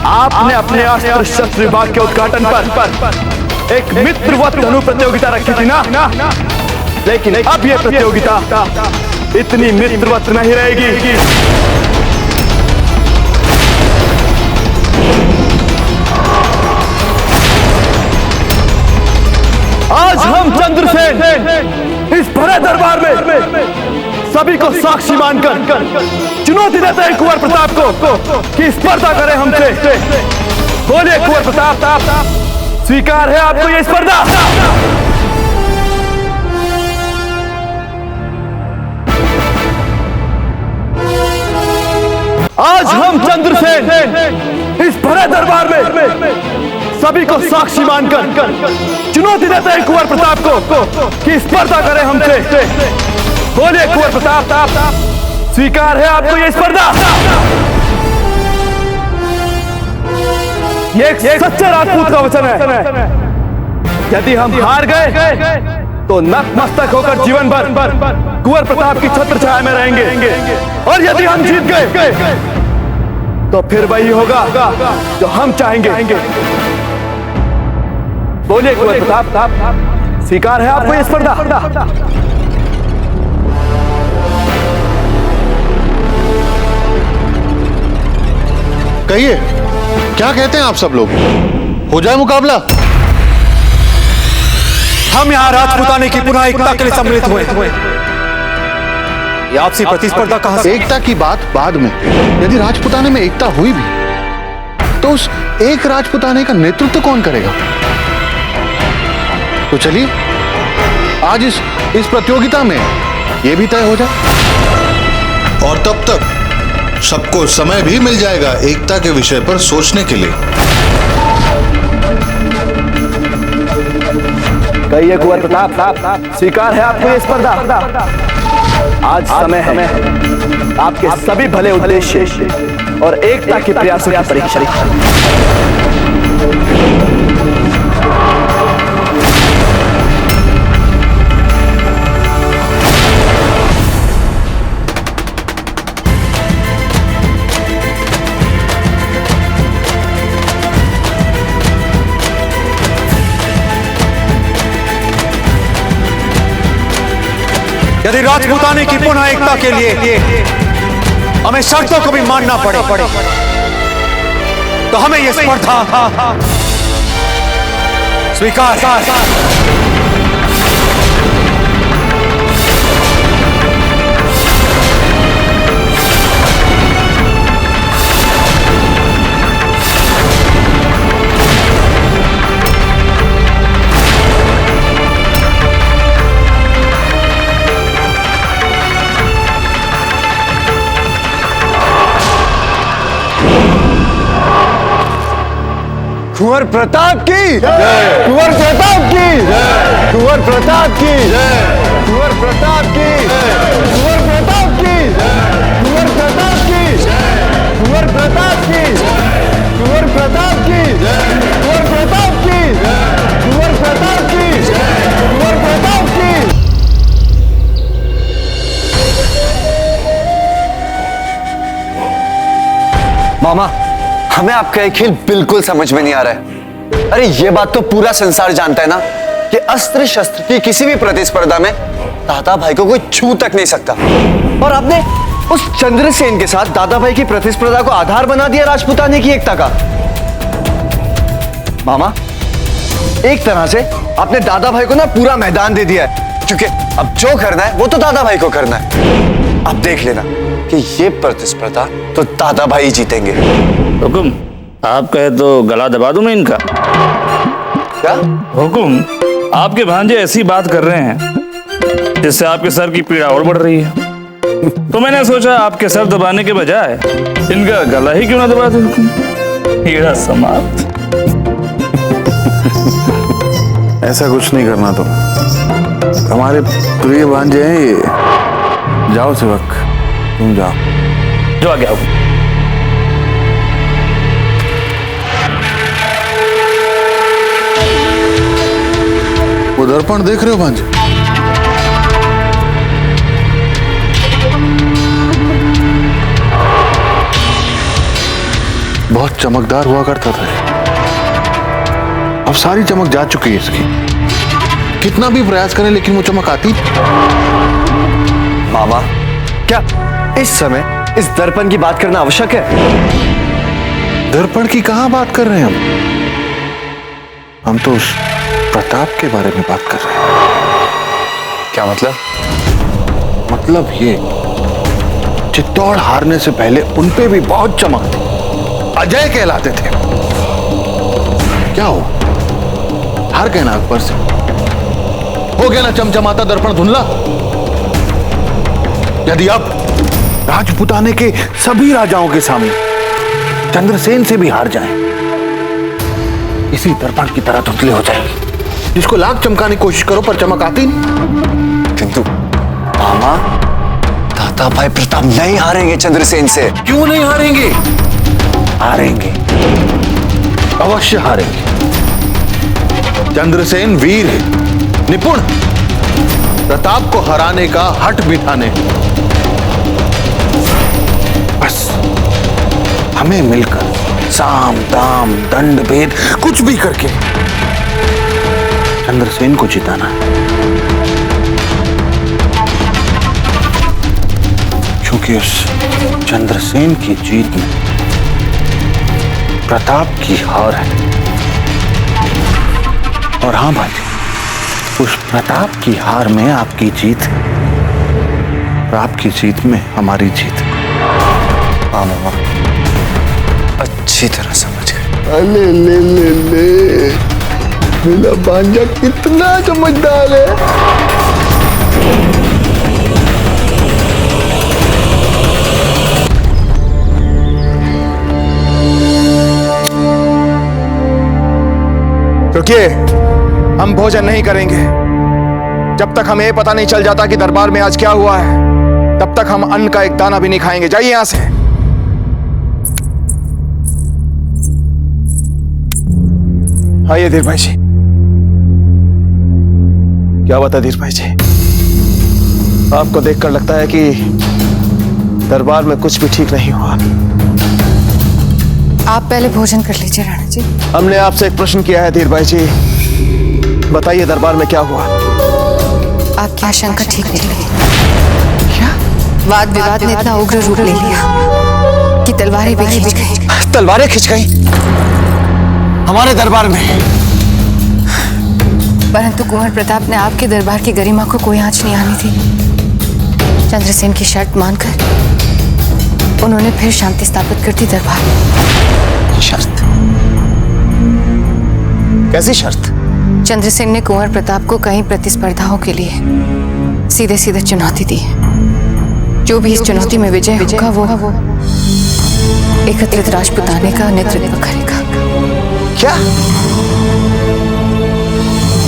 S5: आपने अपने अस्त्र शस्त्र विभाग के उद्घाटन पर एक मित्रवत धनु प्रतियोगिता रखी थी ना, लेकिन अब यह प्रतियोगिता इतनी मित्रवत नहीं रहेगी। आज हम चंद्रसेन इस भरे दरबार में सभी को साक्षी मानकर चुनौती देते हैं कुंवर प्रताप को कि स्पर्धा करें हमसे। बोलिए कुंवर प्रताप, स्वीकार है आपको ये स्पर्धा? आज हम चंद्रसेन इस भरे दरबार में सभी को साक्षी मानकर चुनौती देते हैं कुंवर प्रताप को कि स्पर्धा करें हमसे। बोलिए कुंवर प्रताप, स्वीकार है आपको ये स्पर्धा? ये एक सच्चे राजपूत का वचन है। यदि हम हार गए तो नतमस्तक होकर जीवन भर कुंवर प्रताप की छत्र छाया में रहेंगे, और यदि हम जीत गए तो फिर वही होगा जो हम चाहेंगे। बोलिए कुंवर प्रताप, स्वीकार है आपको ये स्पर्धा?
S16: कहिए, क्या कहते हैं आप सब लोग? हो जाए मुकाबला?
S1: हम यहाँ राजपूताने की पुनः एकता के लिए सम्मिलित हुए। ये आपसी प्रतिस्पर्धा कहां से?
S16: एकता की बात बाद में। यदि राजपूताने में एकता हुई भी तो उस एक राजपुताने का नेतृत्व कौन करेगा? तो चलिए आज इस प्रतियोगिता में यह भी तय हो जाए।
S17: और तब तक सबको समय भी मिल जाएगा एकता के विषय पर सोचने के लिए।
S5: कहिए कुंवर प्रताप, स्वीकार है आपको ये स्पर्धा? आज समय है आपके सभी भले उद्देश्य और एकता के प्रयासों की परीक्षा।
S1: यदि राजपूताने की पुनः एकता के लिए हमें शर्तों को भी मानना पड़े तो हमें यह स्पर्धा स्वीकार है।
S5: कुंवर प्रताप की जय, कुंवर प्रताप की जय, कुंवर प्रताप की जय, कुंवर प्रताप की जय, कुंवर प्रताप की जय, कुंवर प्रताप की जय, कुंवर प्रताप की जय, कुंवर प्रताप की जय, कुंवर प्रताप की जय, कुंवर प्रताप की जय, कुंवर प्रताप की।
S18: मामा, हमें आपका एक खेल बिल्कुल समझ में नहीं आ रहा है। अरे ये बात तो पूरा संसार जानता है ना कि अस्त्र शस्त्र की किसी भी प्रतिस्पर्धा में दादा भाई को कोई छू तक नहीं सकता। और आपने उस चंद्रसेन के साथ दादा भाई की प्रतिस्पर्धा को आधार बना दिया राजपूताने की एकता का। मामा, एक तरह से आपने दादा भाई को ना पूरा मैदान दे दिया है, क्योंकि अब जो करना है वो तो दादा भाई को करना है। अब देख लेना कि ये प्रतिस्पर्धा तो दादा भाई जीतेंगे।
S19: हुकुम, आप कहे तो गला दबा दूं मैं इनका।
S18: क्या
S19: हुकुम? आपके भांजे ऐसी बात कर रहे हैं जिससे आपके सर की पीड़ा और बढ़ रही है, तो मैंने सोचा आपके सर दबाने के बजाय इनका गला ही क्यों ना दबा दूं। पीड़ा समाप्त।
S7: ऐसा कुछ नहीं करना तुम, हमारे प्रिय भांजे हैं ये। जाओ सेवक, तुम जाओ।
S19: जो आ गया हुकुम।
S7: वो दर्पण देख रहे हो भांजे? बहुत चमकदार हुआ करता था, अब सारी चमक जा चुकी है इसकी। कितना भी प्रयास करें लेकिन वो चमक आती।
S18: मामा, क्या इस समय इस दर्पण की बात करना आवश्यक है?
S7: दर्पण की कहां बात कर रहे हैं हम तो उस प्रताप के बारे में बात कर रहे हैं।
S18: क्या मतलब?
S7: मतलब ये, चित्तौड़ हारने से पहले उनपे भी बहुत चमक थी, अजय कहलाते थे। क्या हो, हार गए ना अकबर से? हो गया ना चमचमाता दर्पण धुंधला? यदि अब राजपूताने के सभी राजाओं के सामने चंद्रसेन से भी हार जाएं, इसी दर्पण की तरह धुंधले हो जाएंगे, जिसको लाख चमकाने की कोशिश करो पर चमक आती नहीं।
S18: किंतु मामा, दादा भाई प्रताप नहीं हारेंगे चंद्रसेन से।
S7: क्यों नहीं हारेंगे? हारेंगे, अवश्य हारेंगे। चंद्रसेन वीर है, निपुण, प्रताप को हराने का हठ बिठाने। बस हमें मिलकर साम दाम दंड भेद कुछ भी करके चंद्रसेन को जिताना है, क्योंकि उस चंद्रसेन की जीत में प्रताप की हार है। और हां भाई, उस प्रताप की हार में आपकी जीत है और आपकी जीत में हमारी जीत।
S18: हाँ मामा, अच्छी तरह समझ गए।
S16: अले ले ले ले, मेरा भांजा कितना समझदार है।
S3: रुकिए, हम भोजन नहीं करेंगे जब तक हमें पता नहीं चल जाता कि दरबार में आज क्या हुआ है। तब तक हम अन्न का एक दाना भी नहीं खाएंगे। जाइए यहां से। आइए धीर भाई जी। क्या बता धीर भाई जी, आपको देखकर लगता है कि दरबार में कुछ भी ठीक नहीं हुआ।
S9: आप पहले भोजन कर लीजिए राणा जी।
S3: हमने आपसे एक प्रश्न किया है धीर भाई जी, बताइए दरबार में क्या हुआ।
S9: आपकी आशंका ठीक निकली। क्या वाद विवाद ने इतना उग्र रूप ले लिया कि तलवारें भी खिंच गई।
S3: तलवारें खिंच गई हमारे दरबार में?
S9: परंतु कुंवर प्रताप ने आपके दरबार की गरिमा को कोई आंच नहीं आनी थी। चंद्रसेन की शर्त मानकर उन्होंने फिर शांति स्थापित कर दी दरबार में।
S3: शर्त? कैसी शर्त?
S9: चंद्रसेन ने कुंवर प्रताप को कई प्रतिस्पर्धाओं के लिए सीधे सीधे चुनौती दी। जो भी इस चुनौती में विजय होगा वो एकत्रित राजपुताने का नेतृत्व करेगा।
S3: क्या?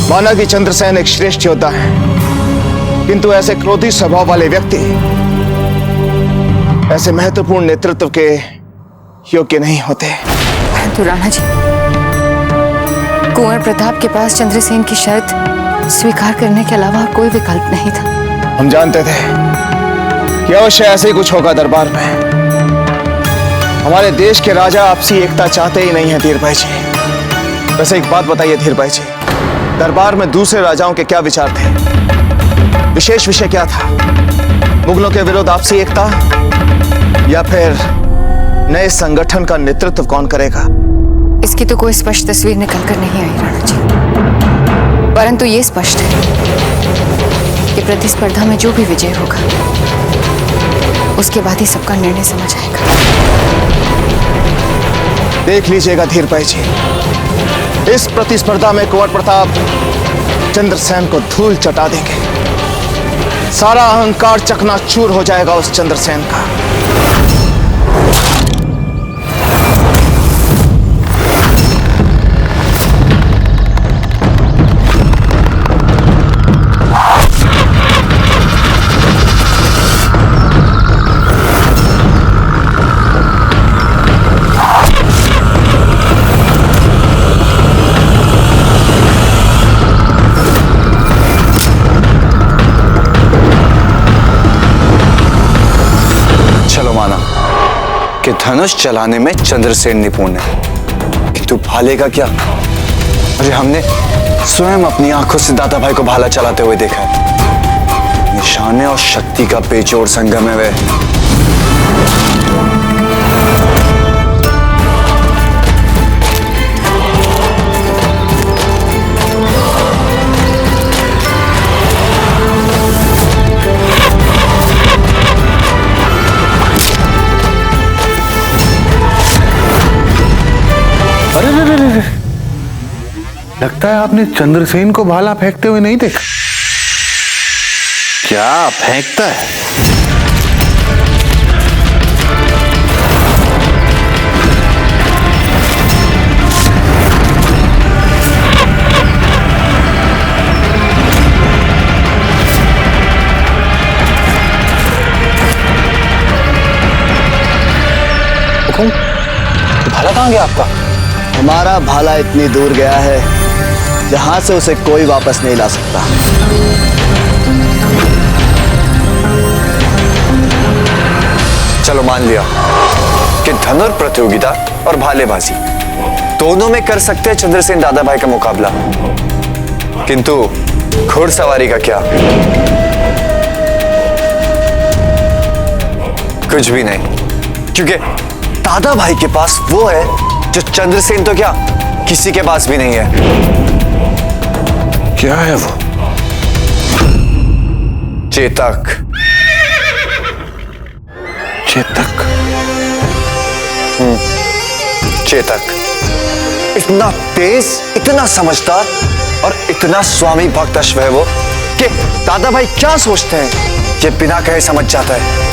S3: माना कि चंद्रसेन एक श्रेष्ठ योद्धा है, किंतु ऐसे क्रोधी स्वभाव वाले व्यक्ति ऐसे महत्वपूर्ण नेतृत्व के योग्य नहीं होते।
S9: परंतु राणा जी, कुंवर प्रताप के पास चंद्रसेन की शर्त स्वीकार करने के अलावा और कोई विकल्प नहीं था।
S3: हम जानते थे कि अवश्य ऐसे ही कुछ होगा दरबार में। हमारे देश के राजा आपसी एकता चाहते ही नहीं है धीर भाई जी। वैसे एक बात बताइए धीर भाई जी, दरबार में दूसरे राजाओं के क्या विचार थे? विशेष विषय क्या था? मुगलों के विरुद्ध आपसी एकता या फिर नए संगठन का नेतृत्व कौन करेगा?
S9: इसकी तो कोई स्पष्ट तस्वीर निकल कर नहीं आई राणा जी, परंतु ये स्पष्ट है कि प्रतिस्पर्धा में जो भी विजय होगा उसके बाद ही सबका निर्णय समझ आएगा।
S3: देख लीजिएगा धीर भाई जी, इस प्रतिस्पर्धा में कुंवर प्रताप चंद्रसेन को धूल चटा देंगे। सारा अहंकार चकनाचूर हो जाएगा उस चंद्रसेन का।
S18: कि धनुष चलाने में चंद्रसेन निपुण है, किंतु भाले का क्या? अरे हमने स्वयं अपनी आंखों से दादा भाई को भाला चलाते हुए देखा है। निशाने और शक्ति का बेजोड़ संगम है वह।
S16: अरे लगता है आपने चंद्रसेन को भाला फेंकते हुए नहीं देखा।
S7: क्या फेंकता है?
S3: भाला कहां गया आपका?
S5: हमारा भाला इतनी दूर गया है जहां से उसे कोई वापस नहीं ला सकता।
S18: चलो मान लिया कि धनुर प्रतियोगिता और भालेबाजी दोनों में कर सकते हैं चंद्रसेन दादा भाई का मुकाबला, किंतु घुड़सवारी का क्या? कुछ भी नहीं, क्योंकि दादा भाई के पास वो है जो चंद्रसेन तो क्या किसी के पास भी नहीं है।
S7: क्या है वो?
S18: चेतक।
S7: चेतक?
S18: चेतक इतना तेज, इतना समझदार और इतना स्वामी भक्त अश्व है वो कि दादा भाई क्या सोचते हैं ये बिना कहे समझ जाता है।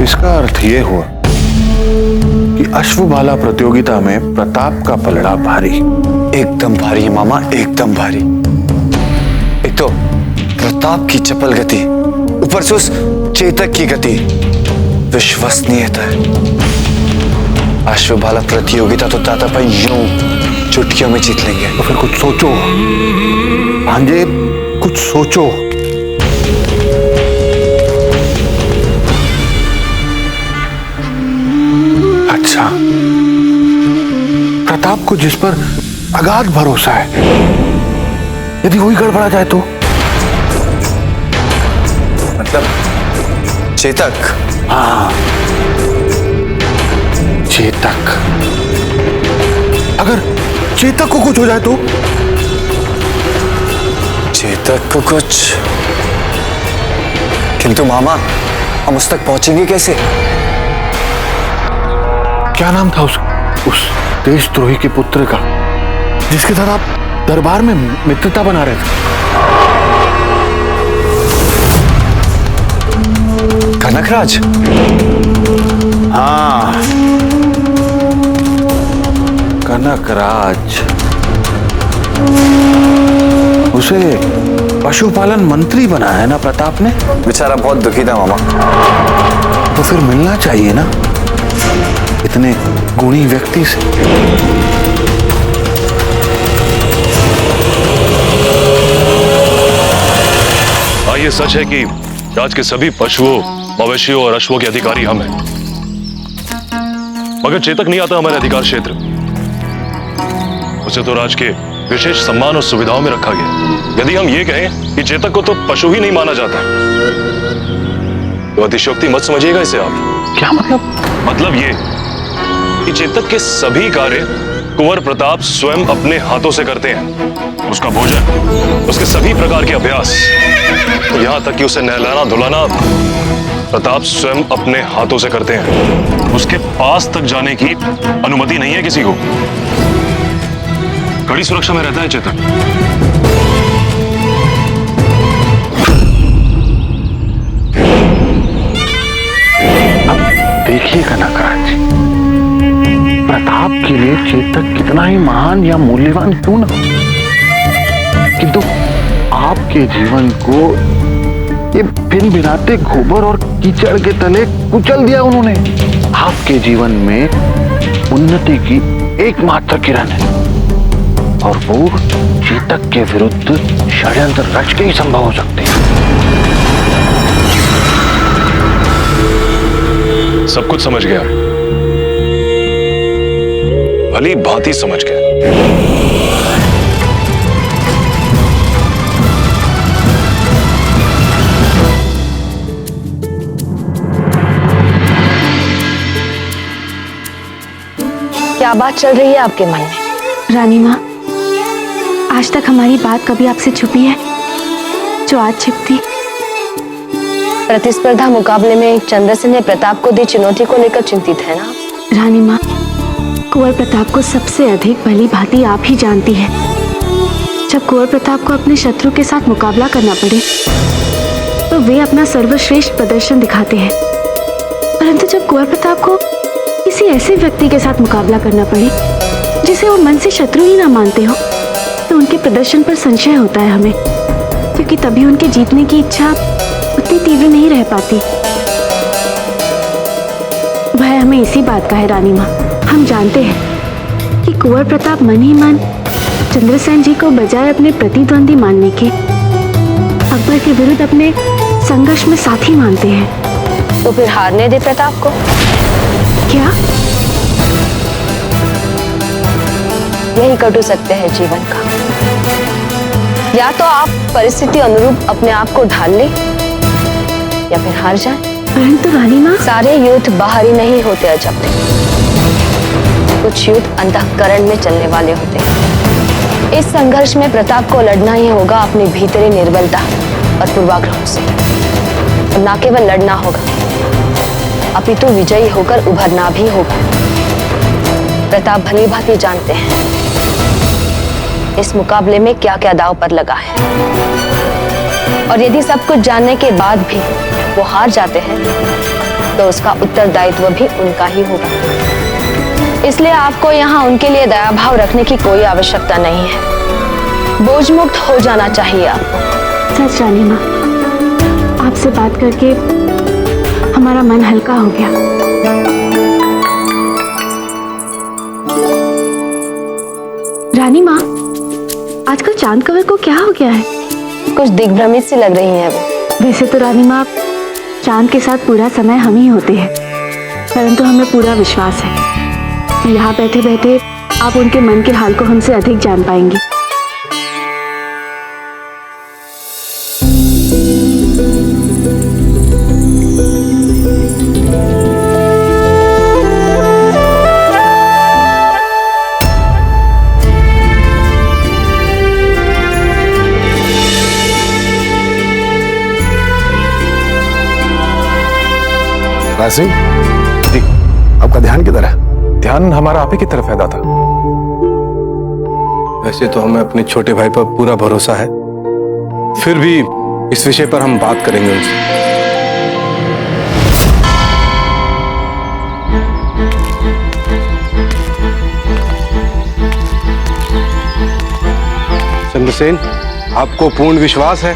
S7: इसका अर्थ यह हुआ कि अश्वभाला प्रतियोगिता में प्रताप का पलड़ा भारी,
S18: एकदम भारी है मामा, एकदम भारी। एक तो प्रताप की चपल गति, ऊपर से उस चेतक की गति, विश्वसनीयता है। अश्वभाला प्रतियोगिता तो दादा भाई यूं चुटकियों में जीत लेंगे।
S7: तो फिर कुछ सोचो भांजे, कुछ सोचो। अच्छा, प्रताप को जिस पर अगाध भरोसा है, यदि वही गड़बड़ा जाए तो?
S18: मतलब चेतक?
S7: हाँ, चेतक। अगर चेतक को कुछ हो जाए तो?
S18: चेतक को कुछ? किंतु मामा, हम उस तक पहुंचेंगे कैसे?
S7: क्या नाम था उस देशद्रोही के पुत्र का, जिसके साथ आप दरबार में मित्रता बना रहे थे?
S18: कनकराज?
S7: हाँ, कनकराज। उसे पशुपालन मंत्री बनाया है ना प्रताप ने?
S18: बेचारा बहुत दुखी था मामा।
S7: तो फिर मिलना चाहिए ना इतने गुणी व्यक्ति से।
S11: हाँ, ये सच है कि राज के सभी पशुओं, मवेशियों और अश्वों के अधिकारी हम हैं, मगर चेतक नहीं आता हमारे अधिकार क्षेत्र। उसे तो राज के विशेष सम्मान और सुविधाओं में रखा गया। यदि हम ये कहें कि चेतक को तो पशु ही नहीं माना जाता, तो अतिशयोक्ति मत समझिएगा इसे आप।
S7: क्या मतलब?
S11: मतलब ये कि चेतक के सभी कार्य कुंवर प्रताप स्वयं अपने हाथों से करते हैं। उसका भोजन, उसके सभी प्रकार के अभ्यास, यहां तक कि उसे नहलाना धुलाना प्रताप स्वयं अपने हाथों से करते हैं। उसके पास तक जाने की अनुमति नहीं है किसी को। कड़ी सुरक्षा में रहता है चेतक।
S7: देखिए कनकराज, प्रताप के लिए चेतक कितना ही महान या मूल्यवान क्यों ना, किंतु आपके जीवन को ये भिन भिनाते गोबर और कीचड़ के तले कुचल दिया उन्होंने। आपके जीवन में उन्नति की एकमात्र किरण है, और वो चेतक के विरुद्ध षड्यंत्र रच के ही संभव हो सकते हैं।
S11: सब कुछ समझ गया, भली भांति समझ गया।
S15: क्या बात चल रही है आपके मन में?
S6: रानी माँ, आज तक हमारी बात कभी आपसे छुपी है जो आज छिपती?
S15: प्रतिस्पर्धा मुकाबले में चंद्रसेन ने प्रताप को दी चुनौती को लेकर चिंतित है ना?
S6: रानी माँ, कुंवर प्रताप को सबसे अधिक भली भांति आप ही जानती है। जब कुंवर प्रताप को अपने शत्रु के साथ मुकाबला करना पड़े तो वे अपना सर्वश्रेष्ठ प्रदर्शन दिखाते हैं, परंतु जब कुंवर प्रताप को किसी ऐसे व्यक्ति के साथ मुकाबला करना पड़े जिसे वो मन से शत्रु ही ना मानते हो, तो उनके प्रदर्शन पर संशय होता है हमें, क्योंकि तभी उनके जीतने की इच्छा उतनी तीव्र नहीं रह पाती। भय हमें इसी बात का है रानी माँ। हम जानते हैं कि कुंवर प्रताप मन ही मन चंद्रसेन जी को बजाय अपने प्रतिद्वंदी मानने के अकबर के विरुद्ध अपने संघर्ष में साथी मानते हैं।
S15: तो फिर हारने दे प्रताप को।
S6: क्या?
S15: यही कटु सत्य है जीवन का। या तो आप परिस्थिति अनुरूप अपने आप को ढाल लें या फिर हार जाएं।
S6: परंतु रानी माँ,
S15: सारे युद्ध बाहरी नहीं होते अजब। कुछ युद्ध अंतःकरण में चलने वाले होते हैं। इस संघर्ष में प्रताप को लड़ना ही होगा अपनी भीतरी निर्बलता और पूर्वाग्रहों से। और न केवल लड़ना होगा, अपितु विजयी होकर उभरना भी होगा। प्रताप भली भांति जानते हैं इस मुकाबले में क्या क्या दांव पर लगा है, और यदि सब कुछ जानने के बाद भी वो हार जाते हैं तो उसका उत्तरदायित्व भी उनका ही होगा। इसलिए आपको यहाँ उनके लिए दया भाव रखने की कोई आवश्यकता नहीं है। बोझ मुक्त हो जाना चाहिए आपको।
S6: सच रानी माँ, आपसे बात करके हमारा मन हल्का हो गया। रानी माँ, आजकल चांद कवर को क्या हो गया है?
S15: कुछ दिग्भ्रमित सी लग रही हैं वो।
S6: वैसे तो रानी माँ, चांद के साथ पूरा समय हम ही होते हैं, परंतु हमें पूरा विश्वास है कि यहाँ बैठे बैठे आप उनके मन के हाल को हमसे अधिक जान पाएंगी।
S3: राज सिंह जी, आपका ध्यान किधर है?
S2: ध्यान हमारा आप ही की तरफ है दादा।
S20: वैसे तो हमें अपने छोटे भाई पर पूरा भरोसा है, फिर भी इस विषय पर हम बात करेंगे उनसे। चंद्रसेन, आपको पूर्ण विश्वास है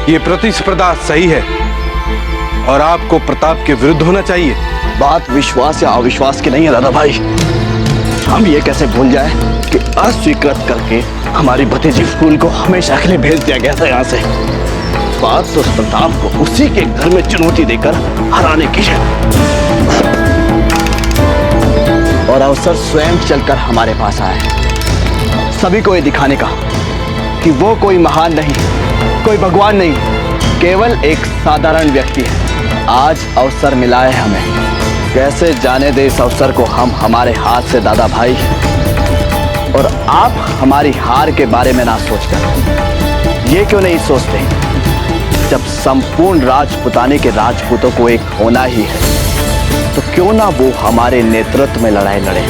S20: ये प्रतिस्पर्धा सही है और आपको प्रताप के विरुद्ध होना चाहिए?
S5: बात विश्वास या अविश्वास की नहीं है दादा भाई। हम ये कैसे भूल जाए कि अस्वीकृत करके हमारी भतीजी फूल को हमेशा के लिए भेज दिया गया था यहाँ से। बात तो प्रताप को उसी के घर में चुनौती देकर हराने की है, और अवसर स्वयं चलकर हमारे पास आया है, सभी को ये दिखाने का कि वो कोई महान नहीं, कोई भगवान नहीं, केवल एक साधारण व्यक्ति है। आज अवसर मिला है हमें, कैसे जाने दे इस अवसर को हम हमारे हाथ से दादा भाई। और आप हमारी हार के बारे में ना सोचकर ये क्यों नहीं सोचते, जब संपूर्ण राजपुताने के राजपूतों को एक होना ही है तो क्यों ना वो हमारे नेतृत्व में लड़ाई लड़े।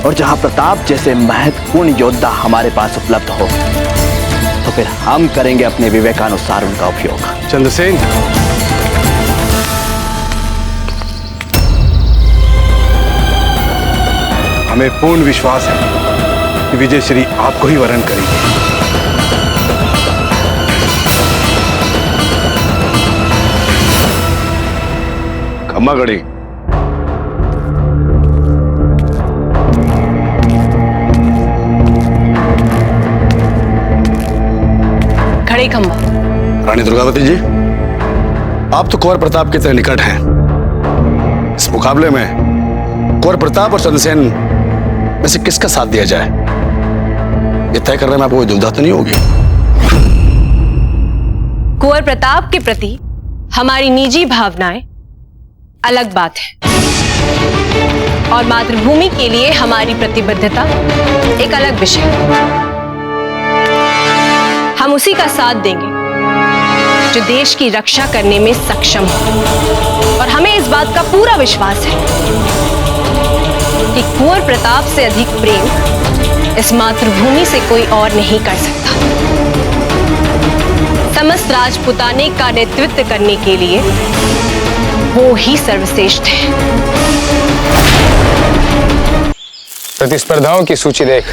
S5: और जहां प्रताप जैसे महत्वपूर्ण योद्धा हमारे पास उपलब्ध हो तो फिर हम करेंगे अपने विवेकानुसार उनका उपयोग।
S20: चंद्रसेन, हमें पूर्ण विश्वास है कि विजय श्री आपको ही वरण करेंगे।
S3: खम्मा गड़ी।
S15: खड़े खंबा।
S3: रानी दुर्गावती जी, आप तो कुंवर प्रताप के इतने निकट हैं, इस मुकाबले में कुंवर प्रताप और चंद्रसेन में से किसका साथ दिया जाए, ये तय करने में आपको कोई दुविधा तो नहीं होगी?
S8: कुंवर प्रताप के प्रति हमारी निजी भावनाएं अलग बात है, और मातृभूमि के लिए हमारी प्रतिबद्धता एक अलग विषय है। हम उसी का साथ देंगे जो देश की रक्षा करने में सक्षम हो, और हमें इस बात का पूरा विश्वास है कि कुंवर प्रताप से अधिक प्रेम इस मातृभूमि से कोई और नहीं कर सकता। समस्त राजपुताने का नेतृत्व करने के लिए वो ही सर्वश्रेष्ठ है।
S2: प्रतिस्पर्धाओं की सूची देख,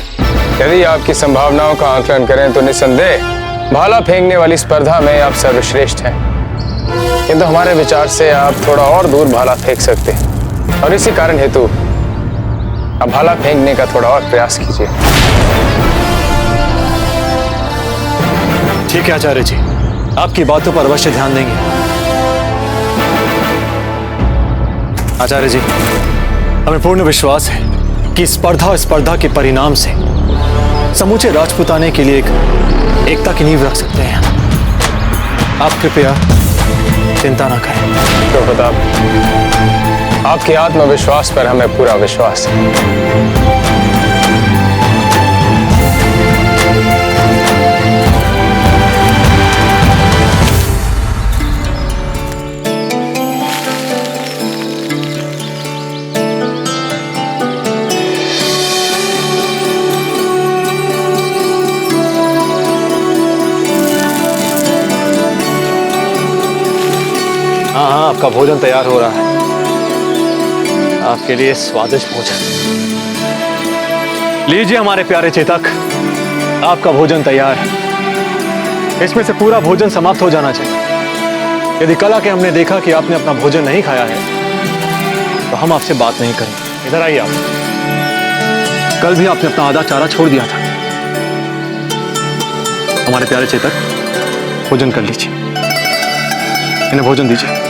S2: यदि आपकी संभावनाओं का आकलन करें तो निस्संदेह भाला फेंकने वाली स्पर्धा में आप सर्वश्रेष्ठ हैं, किंतु हमारे विचार से आप थोड़ा और दूर भाला फेंक सकते हैं, और इसी कारण हेतु आप भाला फेंकने का थोड़ा और प्रयास कीजिए।
S1: ठीक है आचार्य जी, आपकी बातों पर अवश्य ध्यान देंगे। आचार्य जी, हमें पूर्ण विश्वास है कि स्पर्धा के परिणाम से समूचे राजपुताने के लिए एक एकता की नींव रख सकते हैं। आप कृपया चिंता ना करें।
S2: तो प्रताप, आपके आत्मविश्वास पर हमें पूरा विश्वास है।
S1: हाँ हाँ, आपका भोजन तैयार हो रहा है। आपके लिए स्वादिष्ट भोजन। लीजिए हमारे प्यारे चेतक, आपका भोजन तैयार है। इसमें से पूरा भोजन समाप्त हो जाना चाहिए। यदि कल आके हमने देखा कि आपने अपना भोजन नहीं खाया है तो हम आपसे बात नहीं करेंगे। इधर आइए आप। कल भी आपने अपना आधा चारा छोड़ दिया था। हमारे प्यारे चेतक, भोजन कर लीजिए। इन्हें भोजन दीजिए।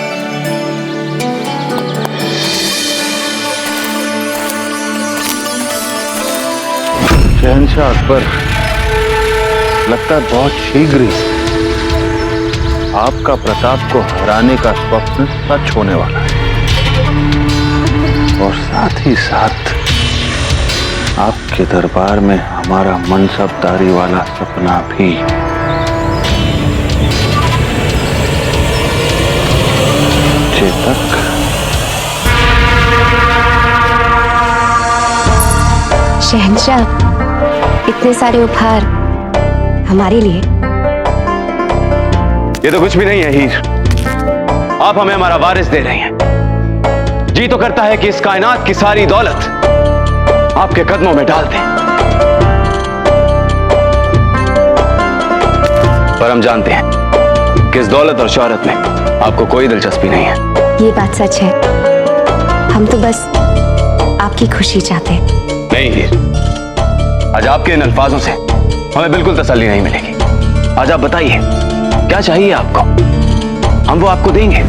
S7: शहंशाह अकबर, लगता है बहुत शीघ्र ही आपका प्रताप को हराने का स्वप्न सच होने वाला है, और साथ ही साथ आपके दरबार में हमारा मनसबदारी वाला सपना भी। चेतक,
S15: शहंशाह, इतने सारे उपहार हमारे लिए।
S4: ये तो कुछ भी नहीं है हीर। आप हमें हमारा वारिस दे रही हैं। जी तो करता है कि इस कायनात की सारी दौलत आपके कदमों में डाल दें, पर हम जानते हैं कि इस दौलत और शोहरत में आपको कोई दिलचस्पी नहीं है।
S15: ये बात सच है। हम तो बस आपकी खुशी चाहते हैं।
S4: नहीं हीर, आज आपके इन अल्फाजों से हमें बिल्कुल तसल्ली नहीं मिलेगी। आज आप बताइए, क्या चाहिए आपको? हम वो आपको देंगे।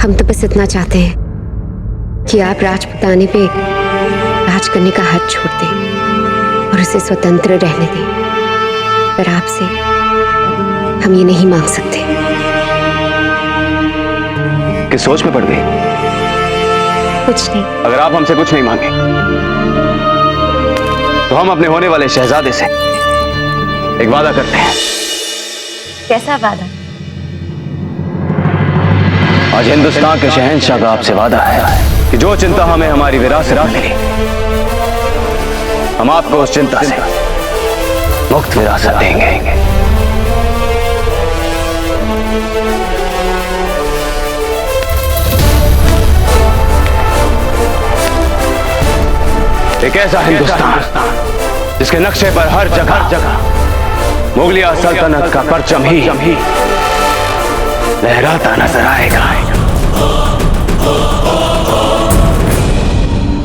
S15: हम तो बस इतना चाहते हैं कि आप राजपुताने पे राज करने का हक छोड़ दें और उसे स्वतंत्र रहने दें। पर आपसे हम ये नहीं मांग सकते।
S4: किस सोच में पड़ गई?
S15: कुछ नहीं।
S4: अगर आप हमसे कुछ नहीं मांगे तो हम अपने होने वाले शहजादे से एक वादा करते हैं।
S15: कैसा वादा?
S4: आज हिंदुस्तान के शहंशाह का आपसे वादा है कि जो चिंता हमें हमारी विरासत में मिली, हम आपको उस चिंता से मुक्त विरासत देंगे। एक ऐसा हिंदुस्तान जिसके नक्शे पर हर जगह मुगलिया सल्तनत का परचम ही लहराता नजर आएगा।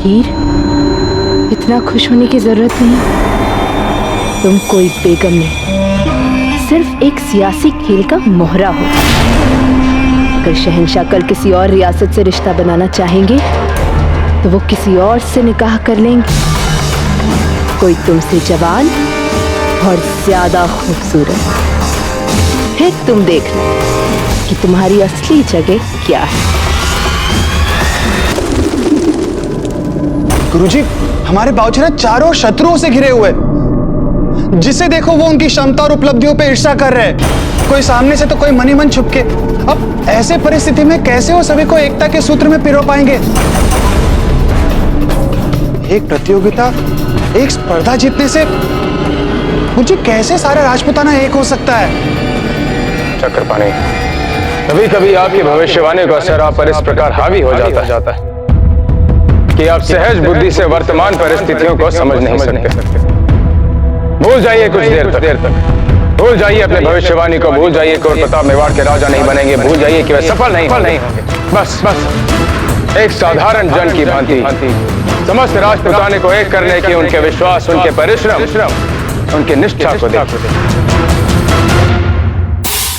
S21: हीर, इतना खुश होने की जरूरत नहीं। तुम कोई बेगम नहीं, सिर्फ एक सियासी खेल का मोहरा हो। अगर शहंशाह कल किसी और रियासत से रिश्ता बनाना चाहेंगे तो वो किसी और से निकाह कर लेंगे, कोई तुमसे जवान और ज्यादा खूबसूरत। फिर तुम देख लो कि तुम्हारी असली जगह क्या है।
S22: गुरुजी, हमारे बाबूजी ना चारों शत्रुओं से घिरे हुए, जिसे देखो वो उनकी क्षमता और उपलब्धियों पे ईर्ष्या कर रहे हैं। कोई सामने से तो कोई मनी मन छुप के। अब ऐसे परिस्थिति में कैसे वो सभी को एकता के सूत्र में पिरो पाएंगे? एक प्रतियोगिता, एक स्पर्धा जीतने से मुझे कैसे सारा राजपुताना एक हो सकता है?
S2: चक्रपाणी, कभी कभी आपकी भविष्यवाणी का असर आप पर इस प्रकार हावी हो जाता है कि आप सहज बुद्धि से वर्तमान परिस्थितियों को समझ नहीं सकते। भूल जाइए कुछ देर तक, भूल जाइए अपने भविष्यवाणी को, भूल जाइए कि प्रताप मेवाड़ के राजा नहीं बनेंगे, भूल जाइए कि वे सफल नहीं होंगे। बस एक साधारण जन की भांति समस्त राजपुताने को एक करने की उनके विश्वास, उनके परिश्रम, उनकी निष्ठा को देखो।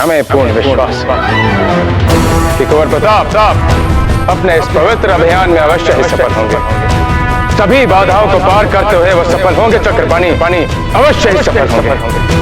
S2: हमें पूर्ण विश्वास कि कुंवर प्रताप अपने इस पवित्र अभियान में अवश्य ही सफल होंगे। सभी बाधाओं को पार करते हुए वो सफल होंगे चक्रपाणी, पानी अवश्य ही सफल होंगे।